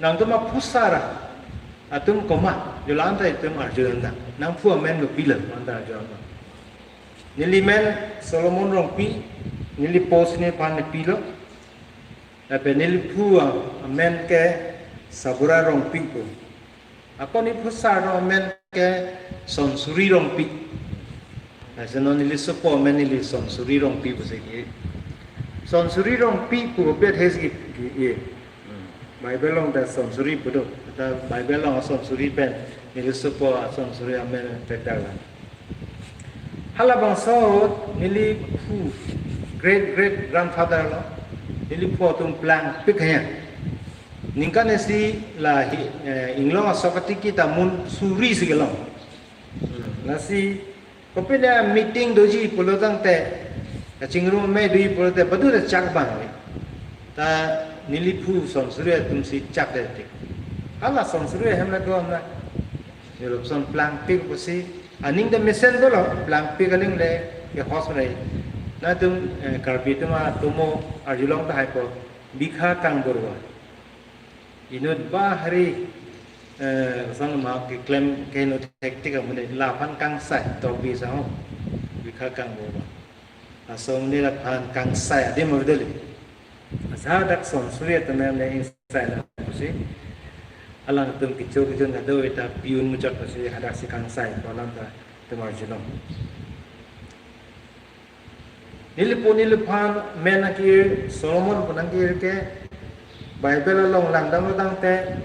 nang tuma pusara atum koma jolanta itum arjulanda nang fu men lo pila anda jolanta nili men Solomon rong pi nili pos ni pan pilo la pen nili fu men ke sabura rong pi ko ako ni pusara men ke son suri rong pi asa non nili sopo men nili son suri rong pi bose ki son suri rong pi ku bet hes ki ye bible long da son suri bodo ta bible long son suri pen nili sopo son suri amen pedala hala bang so nili fu great grandfather lo nili po tum plan pik haya ningkan si la inglong asokati kita mun suri sigelong nasi kopeda meeting doji polotang te kachingru me dui polote badu da chak ban ta nilipu son suri tum si chak de tik hala son suri hamla ko amna yelop son plan pik ko si aning da mesen dolo plan pik aling le ke hospital na tum karbi tuma tumo arjulong ta hai ko bikha kang borwa inut bahari sang ma ke claim ke no hektik amune la pan kang sai to bi sa ho bikha kang borwa asom ni la pan kang sai ade mo dele asa dak son surya tamam le insai la si alang tum ki chok jon ado eta piun mu chak si hadak si kang sai balam ta tumar jilom nilipan menakir Solomon punangkir ke Bible long langdang tang te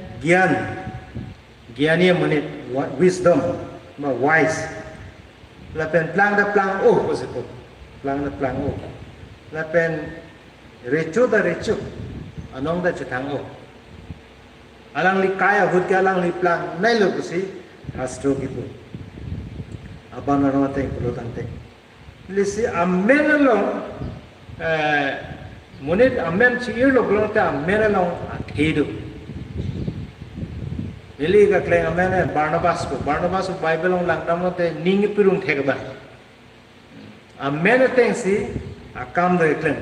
giani menit wisdom ma wise la pen plang da plang oh posipo plang na plang o la pen recho da recho anong da chetang o alang li kaya hut ka alang li plang nai lo kusi astro gitu abang na roma teng pulo tang teng lisi amen long monit amen chi ir lo glong ta amen long athedu Lili ka kleng amen Barnabas ko Bible long lang tam te ning pirung thek ba amen teng si akam de kleng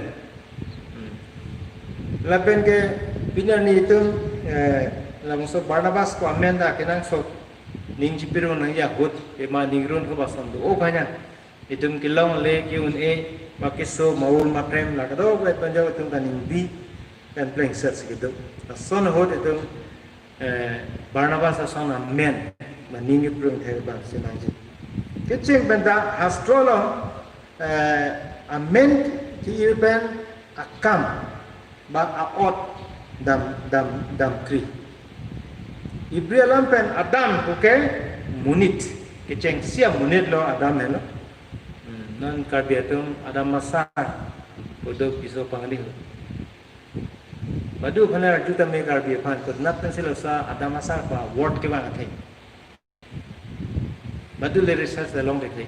lapen ke pinar ni itu langsung Barnabas ko amen da kenang so ning ji pirung nang ya hut e ma ningrun ko basan do o kanya itum kilong le ki un e makiso maul matrem la ka do ko panjaw tum kan ning bi kan pleng search gitu son hot itum Barnabas asong amen maningi prung the ba sinanji kitching benda astrolo amen ki irben akam ba aot dam kri Ibrialam pen Adam oke munit kitching sia munit lo Adam hello non karbiatum Adam masar bodo piso pangli Badu khana juta me karbi phan ko nat pen silo sa Adam masar pa word ke bang the Badu le research the long dekhe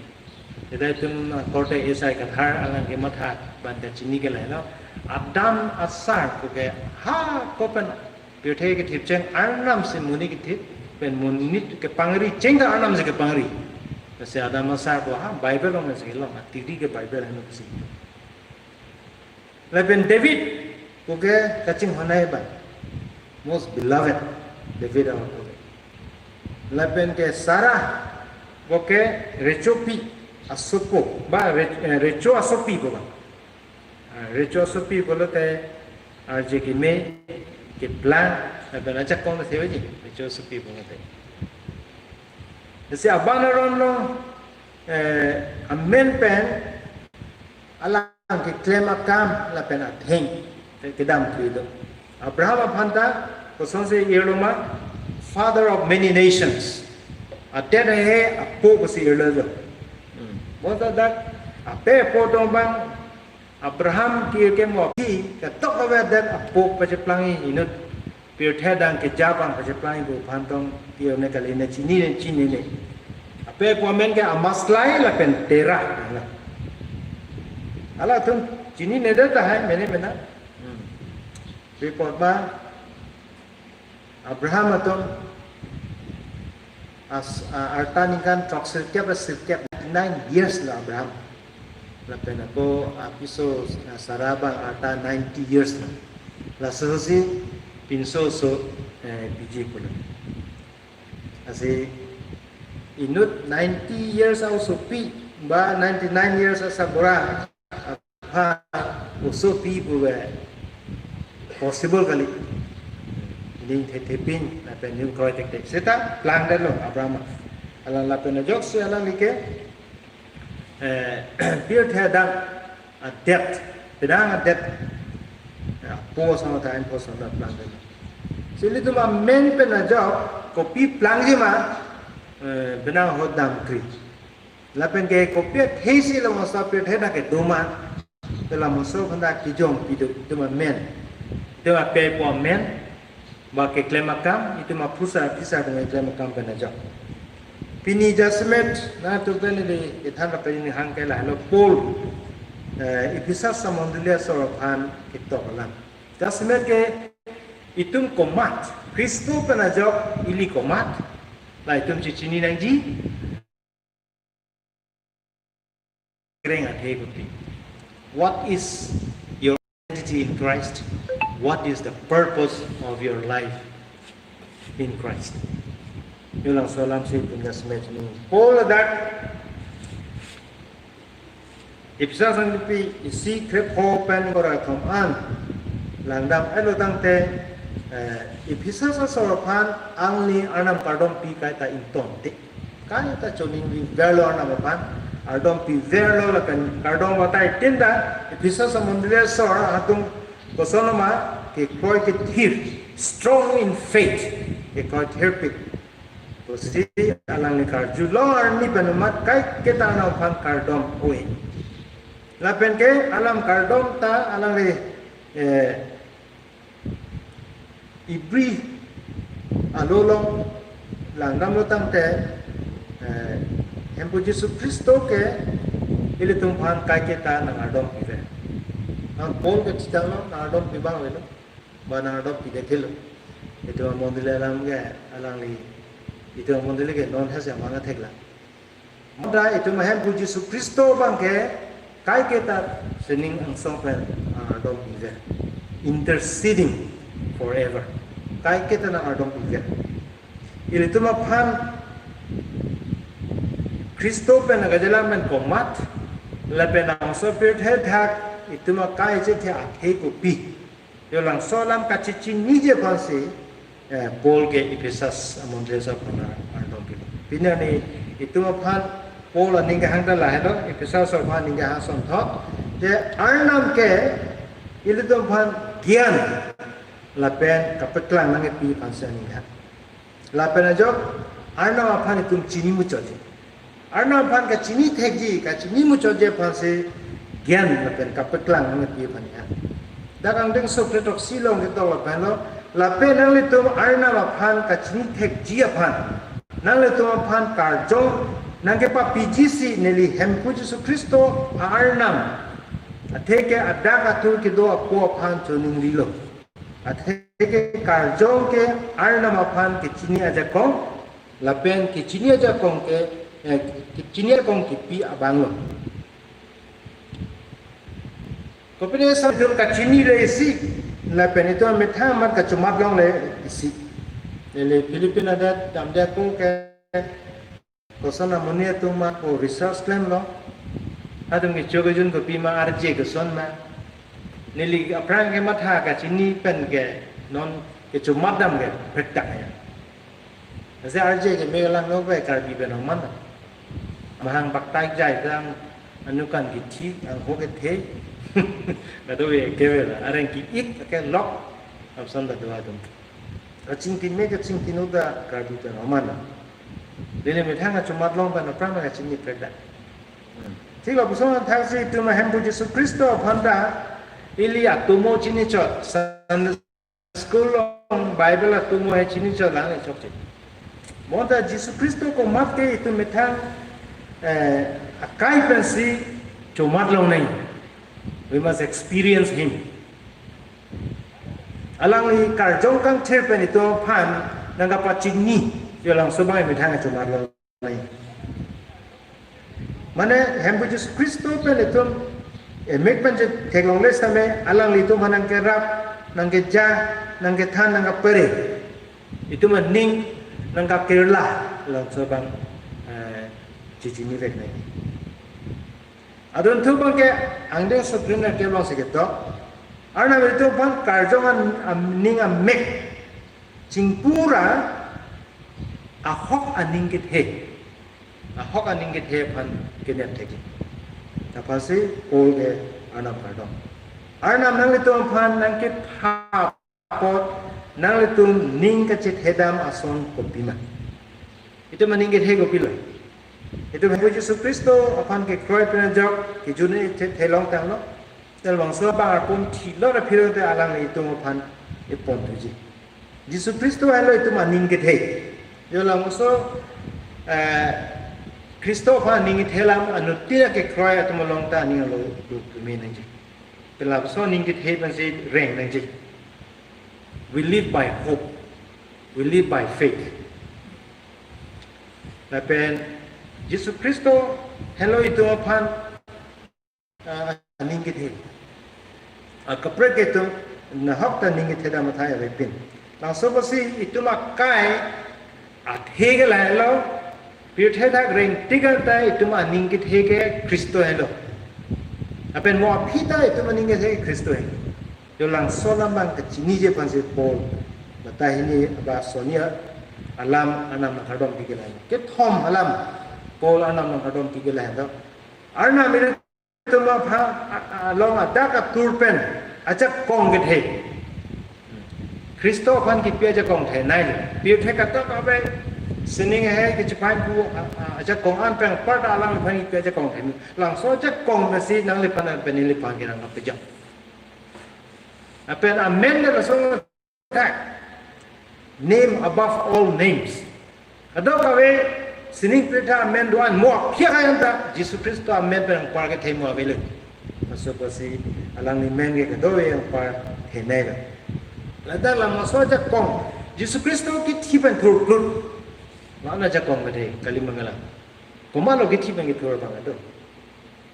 Ida tum korte esai ka thar alang ke matha ban ta chini ke la Adam asar ko ke ha ko pen Pirthai ke thip cheng arnam se muni ke thip pen munit ke pangri cheng ka arnam se ke pangri se Adam asar ko ha Bible long se lo ma tiri ke Bible hanu si la pen David ko ke kaching honai ba most beloved David our ko la pen ke Sarah ko ke rechopi asopo ba recho asopi ko ba recho asopi bolo te arje ki me ke plan ben acha kong se veji recho asopi bolo te jese abana ron lo amen pen alang ke claim akam la pen atheng ke dam krido Abraham phanta ko sonse yeloma father of many nations atena he apo ko si yelo Mota dak ape potong bang Abraham ki ke mo ki ka tok ba dak apo pa je plangi inut pir the dang ke jabang pa je plangi bu phantong ki ne ka le ne chini ne ape ko men ke amaslai la pen tera la ala tum chini ne da hai mene mena report ba Abraham atom as artanikan troxel kep 9 years la Abraham la pena ko apiso sarabang ata 90 years la sosi pinso so biji ko asi inut 90 years au sopi ba 99 years sa bora ha usopi buwe possible kali ning thepin la pen new kroy tek seta plan dalo Abraham ala la pena jok se ala like pir the dang a depth pedang a depth po sama time po sama plan dalo sili tu ma men pena jok kopi plan ji ma benang hodam kri la pen ke kopi thesi la mo sa pir the da ke duma pela mo so khanda ki jom pidu tu ma men tu ma pe po men ba ke klemakam itu ma pusa dengan klemakam pena jok Pini jasmet na tu bene le ithan ra peni hang ke la lo pol ipisa samondulia sorophan kitoklam jasmet ke itum komat Kristo penajok ili komat la itum cicini nangji kering athe guti what is your identity in Christ what is the purpose of your life in Christ Yulang salam si pindas ni. All of that. Ipsa sang dipi isi krep hopen gora kaman. Langdam elo tangte ipisa sa sorapan angli anam kardom pi kai ta inton te. Kai ta choning vi verlo anam pan. Ardom pi verlo la kan kardom watai tinda ipisa sa mundile sora atung kosonoma ke koi ke thir strong in faith ke koi therapy Posi alang ni karju lor ni penumat kai kita na pang kardom oe. lapen ke alam kardom ta alang le ibri alolong langdam lotang te Hempu Yesus Kristo ke ili tumphan kai ke ta nang adom pive nang pol ke chitang no nang adom pibang le no ba nang adom pide thelo itu mondile alam ge alang li itu mondile ge non hase manga thekla moda itu Hempu Yesus Kristo bang ke kai ke ta sening ang song pen adom pive interceding forever kai ke ta nang adom pive ili tumphan Kristo pen agajala men komat la pen ang so pet het hak ituma kai je the akhe ko pi yo lang so lam ka chi chi ni je phanse Paul ke Ephesus amondle sa pana ardom pi pina ni ituma phan Paul aning ka hangda la hello Ephesus so phan ning ha son tho je arnam ke ilitum phan gyan la pen kapetlang nang pi phanse ni ha la pen ajok arnam phan itum chini mu choje Arnam phan ka chini thekji ka chini mu choje phan se gyan la pen ka petlang nang pi phan ya dagang ding so pretok silong ke to la pen lo la pen nang le to arnam phan ka chini thekji phan nang le to phan kar jong nang ke pa pgc neli Hempu Jesu Kristo arnam atheke adaga tur ke do ko phan choning lilo atheke kar jong ke arnam phan ke chini aja kong la pen ke chini aja kong ke Kini kong kipi abang lo. Kopine sa dum ka chini le isi la penito metha mat ka chumat long le isi. Le Filipina da damda ko ke kosana monia tuma ko research claim lo. Adum ke jogajun ko pima arje ke son ma. Neli aprang ke matha ka chini pen ke non ke chumat dam ke petak ya. Ase arje ke megalang no be kar bi ben man. Mahang baktai jai dang anukan giti ang hoket he nado ye kevela areng ki ik ke lok absan da dua dum acing tin me ke cing tinuda karbi ta romana dele me thanga chumat long ban prang na cing ni preda tiba buson thang si tu Hempu Jesu Kristo phanda ilia tumo chini chot Sunday school long Bible tumo he chini chot lang chok che moda Jesu Kristo ko mat ke itu methang akai pensi chumat long nahi we must experience him alang li karjong kang cherpen itu phan nanga pachini yo lang sobai me thang chumat long nahi mane Hempu Jesu Kristo pen itu mek pen je theklong le same alang li tu manang ke rap nang ke ja nang ke than nang ka pere itu maning nang ka kerla lang sobang Cicini vek nahi. Adun tu bang ke angdeng supreme na kebang seketo. Arna betul bang karjongan ning mek cingpura ahok aningkit he. Ahok aningkit he pan kenyat teki. Apa sih kol ke anak kardong. Arna nang itu pan nangkit hapot nang itu ning kecit hedam ason kopima. Itu meningkit he kopila. Itu Hempu Jesu Kristo apan ke kroy penajok ke juni thelong tang lo tel bang so ba pum thilo ra phiro te alang itu apan ipon tuji Jesu Kristo alo itu maning ke the yo lang so Kristo pa ning thelam anutia ke kroy atum long ta ning lo du me nang ji pelap so ning ke the ban si reng nang ji we live by hope we live by faith la pen Yesus Kristo hello itu apan ningit he kapret itu na hakta ningit he da mathai repin langsung pasti itu makai athege la hello pirthe da ring tigal ta itu ma ningit he ke Kristo hello apen mo apita itu maningit he Kristo he yo langsung lamang ke chini je panse Paul matai ini ba sonia alam anam khadom digelai ke thom alam Paul anam nang kadom tigil hendo arna mire tuma pha long adaka turpen acha kong get he Kristo pan ki pia ja kong the nai pia the ka to ka be Sining hai ke cepai pu aja kong an peng par da lang phang ke aja kong hem lang so aja kong na si nang lipan an pen lipan ke nang apja apen amen da so tak name above all names ado ka we sining preta amen do an mo phia ka yanta Jesus Christ amen peng par ke themo avele masuk si alang ni men ke do we par thenai la da la mo so aja kong Jesus Christ ki thiban thur thur mana jakong gede kali mangala komalo githi bangi thor bang ado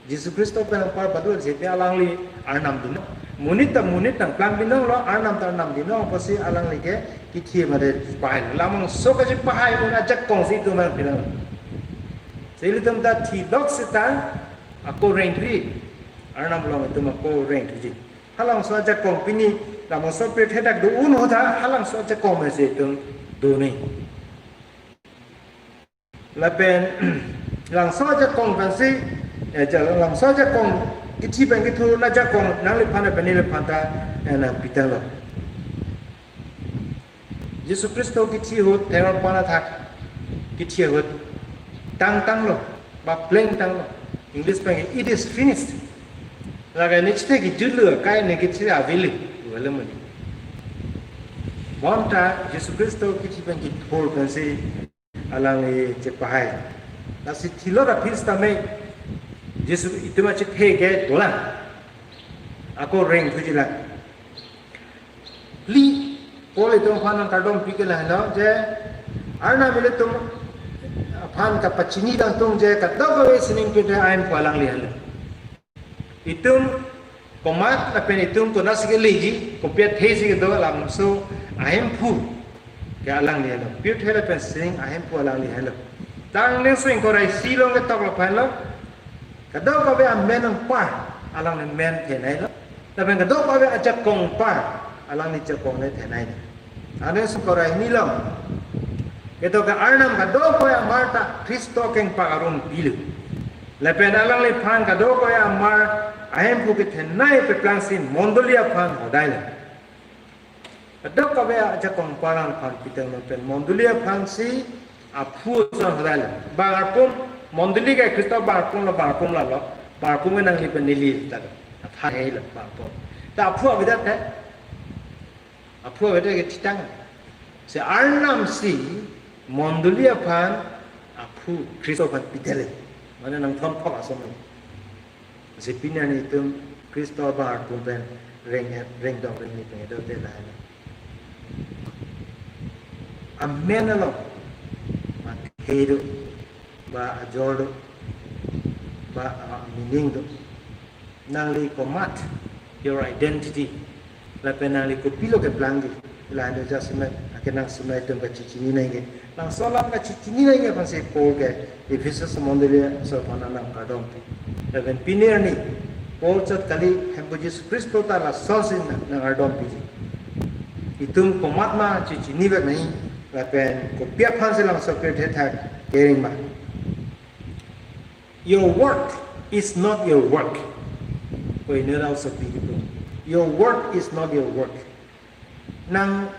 Jesus Christ pa par badul jete alang li arnam dino munit nang plan binong lo arnam dino pasi alang li ke githi made pai lamang so ka ji pai mo na jakong si tu man pinang seli tum da thi dok sitan ako rain tri arnam lo tu ma ko rain tri halang so jakong pini lamang so pe thedak du un ho tha halang so jakong me se tum do ni là bên làm sao cho con bạn si làm sao cho con cái chi bên cái thu là cho con năng lực phản bên này là phản ta là bị tăng rồi Jesus Christ cái chi hút theo quan là thạc cái chi hút tăng rồi và plain tăng rồi English bên it is finished là cái này chỉ cái chữ lửa cái này cái chữ là vili gọi là mình món ta Jesus Christ cái chi bên cái thu bên si alang ni cepahai nasi thilo da filsta me Yesu itu macam thege dolan aku ring tujila li pole tu phanan kadom pikela halo je arna mile tum phan ka pachini dang tum je ka dogo sining pite aim palang li halo itum komat na pen itum to nasige liji ko pet thesi do lam so aim phu cái alang lihat lo, biar thela pensing ahem pu alang lihat lo. Tang neng swing korai silong ke tok lo pan lo. Kadau kau be amen ang par alang ni men tenai lo. Tapi kadau kau be ajak kong par alang ni ajak kong ni tenai. Ane su korai ni lo. Keto ke arnam kadau kau amar ta Kristo keng pakarun bilu. Lepen alang li pan kadau kau amar ahem pu ke tenai pe plangsin mondolia pan hodai lo. Kadang kau aja komparan pan kita nonton mondulia pansi apu sang hadal. Barpun monduli ke Kristo barpun lah barpun menang ni penili tak. Apa hal barpun. Tak apu ada tak. Apu ada ke citang. Se arnam si mondulia pan apu Kristo pan pitele. Mana nang thon phok asam. Se pinan itu Kristo barpun pen reng dong ni pen itu dia lah. Amen lo, hidup, ba ajol, ba meaning do, nangli komat your identity, lapen nangli ko pilo ke plangi, lando jasme, akenang sunai tum ka cicini nenge, nang solam ka cicini nenge panse Paul ke, Ephesus mondelia so pananang kadong, lapen pinir ni, Paul chat kali hembo Jesus Kristo ta la sosin nang kadong piji, itum komat ma cicini be mai. Lapen ko pia pan silang secret tag hearing ma. Your work is not your work. Ko inera sa pigo. Your work is not your work. Nang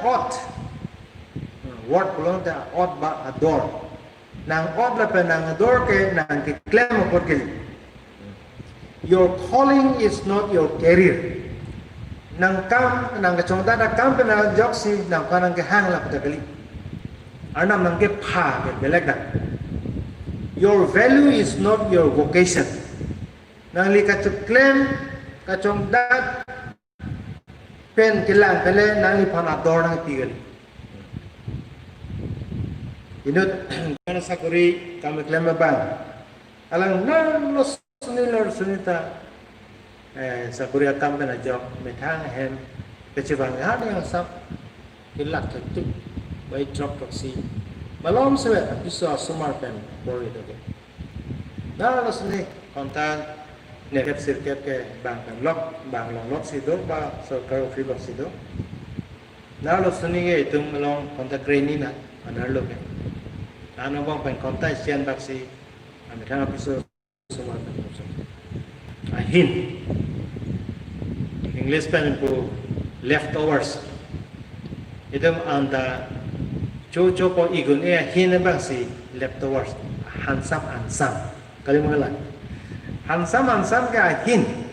ought. Word belong ta ought ba adore. Nang ought lapen nang adore ke nang ke claim ko ke. Your calling is not your career. Nang kam nang kacong tada kam pena joksi nang kanang ke hang la pada kali anam nang ke pha ke belak dah. Your value is not your vocation. Nang li kacong claim kacong dat pen kilang pele nang li pan ador nang tigal inut kana sakuri kam claim bang alang nang los sunita sakuri akam pena jok metang hem kecebang hal yang sap hilak tertuk baik drop proxy malam sebab bisa sumar pen boleh tu dah los ni kontak nekap sirket ke bang lock bang long lock sido ba circle free lock sido dah los ni ke itu melong kontak kreni na anar lo ke anu bang pen kontak sian baksi ametang bisa sumar pen ahin English pen po leftovers. Itu anda Jojo po igun hin bang si leftovers hansam kali mengalah hansam ka hin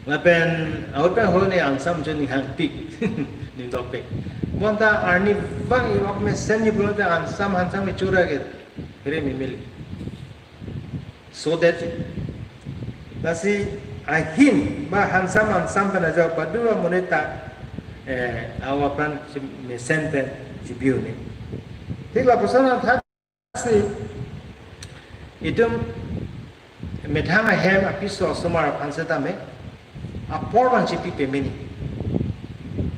lapen out pa ho ni hansam jeni hang pik ni topik monta arni bang iwak me sen ni bulata hansam ni chura ke here mi mil so that nasi ahin ba hansam pa na jaw padua moneta awapan me senten jibiu ni tikla persona thasi idum methanga hem apiso somar panseta me aporban chipi pemini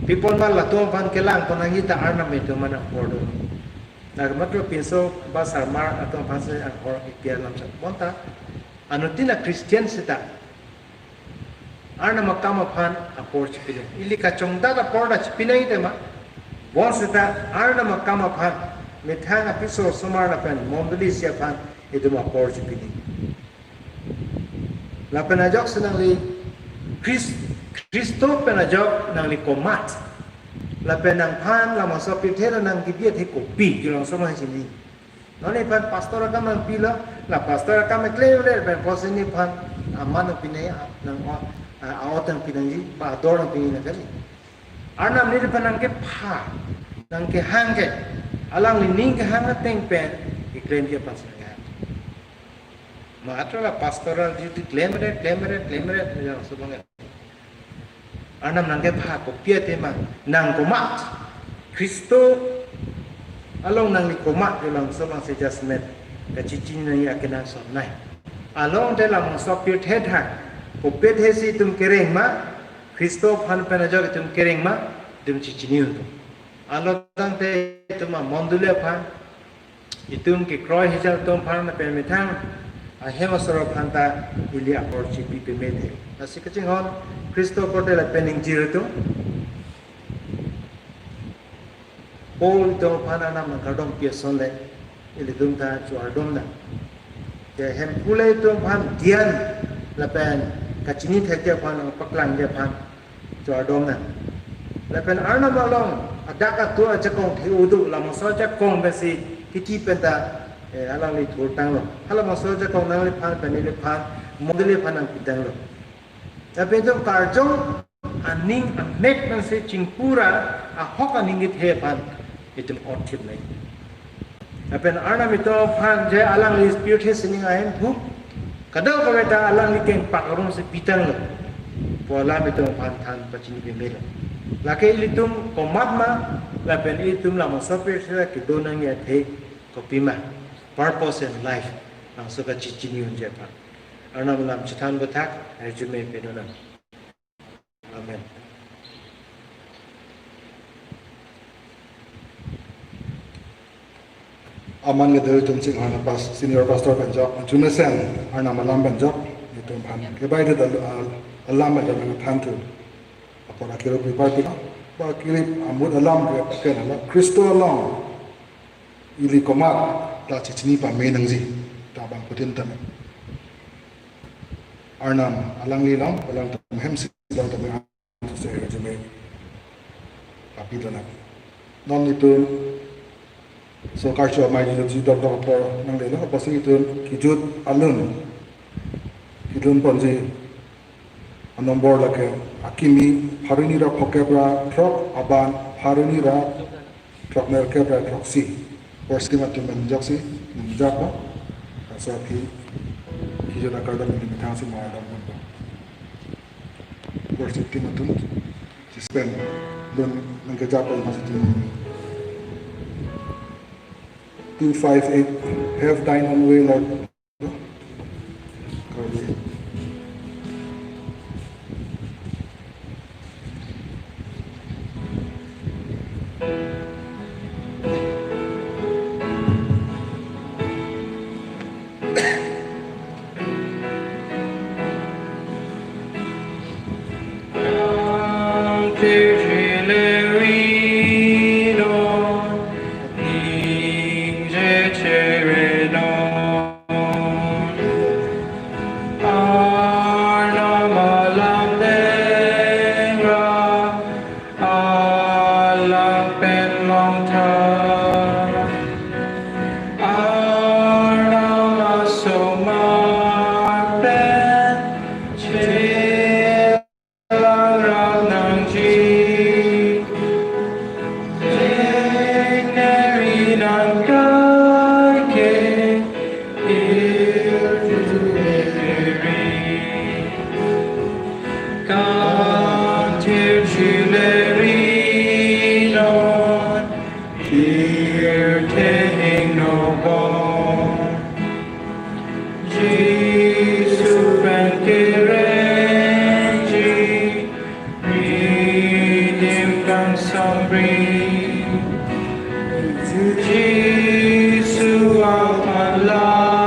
people mal la tom pan kelang konangi ta arna me to mana pordo nag matro pinso basar mar atom panse ang hor ipiar lam sa monta anutina christian sita arna makama phan apor chipile ili ka chongda da porda chipinai te ma bon sita arna makama phan methanga piso somar na pen mondli sia phan idum apor chipile la penajok senang li Kristo penajok nang li komat la penang phan la maso pitera nang gibiet he kopi kilong sama sini noni pan pastor ka man pila la pastor ka me klevler pen posini phan aman pinai nang awatan pinangi pa dorang pinina kali arnam ni penang ke pha nang ke hangke alang li ning ke hang teng pen iklem ke pas Matra pastoral duty claim it yang sebenarnya. Anam nangge pha ko pia tema nang komat. Kristo along nang ni komat dalam sebang sejasmet kacicin ni akena sonai. Along dalam sopir thedha ko pethe si tum kereng ma Kristo phan penajak tum kereng ma tum ciciniun tu. Along tang te tum mondule phan itum ke kroy hijal tum phan pen metang ahema soro phanta ili apor chipi pemete asi kaching hon Kristo porte la pening jirutu pol to phana nam kadom pia sonle ili dumta chu ardom na ke hem pulai to phan dian la pen kachini thekya phan paklang je phan chu ardom na la pen arna malong adaka to achakong thiudu la mosa chakong besi kiti penta alang li thur tang lo hala ma so ja kong nang li phan pani li phan modeli phan ang pitang lo ta pe jom karjong aning anek nang se chingpura a hok aning git he phan itum othip nai ta pen arna mi to phan je alang li spirit he sining ahen thu kadau ka beta alang li keng pak rom se pitang lo pola mi to phan than pachini be mel la ke litum komat ma la pen itum la ma so pe se ki donang ya the kopima purpose in life ang suka ciciniun jepa arna malam chitan batak rejume penonam amen aman ngadel tum sing hana pas senior pastor banjak jume sen arna malam banjak itum phan ke bai de alam da nang phan tu apora kiro prepare ba kiri amud alam ke ala Kristo alam ili komat ta cicini pa menang ji ta bang putin tam arnam alang li lam alang tam hem si lam tam se jeme api dana non itu so karcho mai ji dor dor por nang le no pasi itu kijut alun kidun ponji nombor lake akimi harini ra phokebra trok aban harini ra trok mer kebra troksi Porski matu menjaksi menjapa asal ki jodoh kada mendimitang si mahal dan pun porsi matu spend dan mengjapa masih tu 258 have thine own way Lord long time. Cantir chilerinon, here taking no bone. Jesus ben kirenji, redeem kan sabri. Jesus amalasi,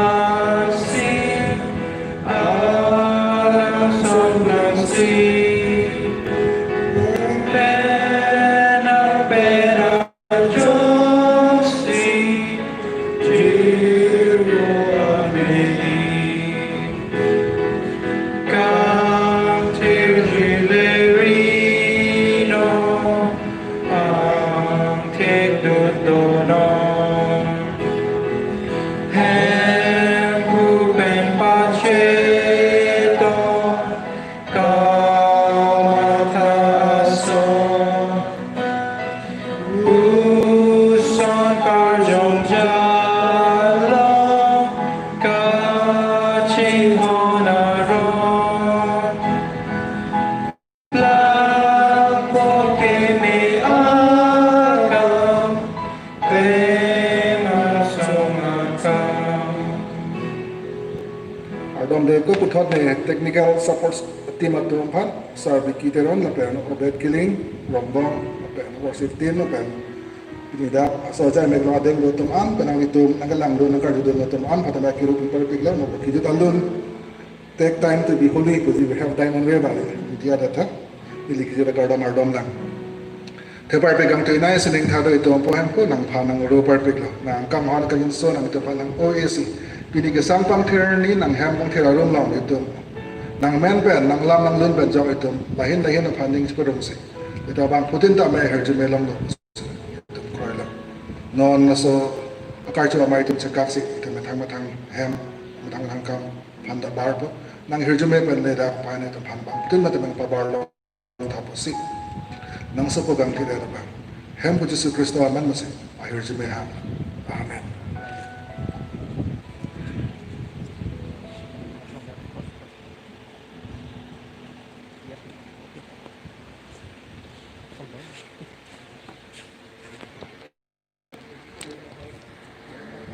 alam sonasi. Pena pena josi, jiru ameli. Cantir gilerino, ang dono. Hembu ben paceto, kamataso. Uson karjong jalo, kaching honaron. Lapo kemi akam, tema sungakam. Ardom de ko puthot ne technical support team atum phan sarbi kiteron la pen obet killing rombong pen worship team la pen pinida so jai me lo deng lo tum an penang itum nagalang do nang kardu do tum an patama kiru people pigla no kidu talun take time to be holy because you have time on way bali dia data ili kidu gardam ardom lang thepar pe gam tu nai sining tha do itum po hem ko nang pha nang ro par pigla nang kam han ka yin so nang tu phan nang OAC pini ke sampang ther ni nang hem pang ther rom long itum nang men pen nang lam nang lun ben jaw itum lahin lahin phaning sporong se ita bang putin ta me her jume long do korla non na so akar chu amai tum chakak sik ita matang hem matang kam phan da bar po nang her jume pen le da pa ne tum phan bang putin ma tum pa bar lo tha po sik nang so po gang ki da ba hem pu Jesu Kristo aman ma se her jume ha amen.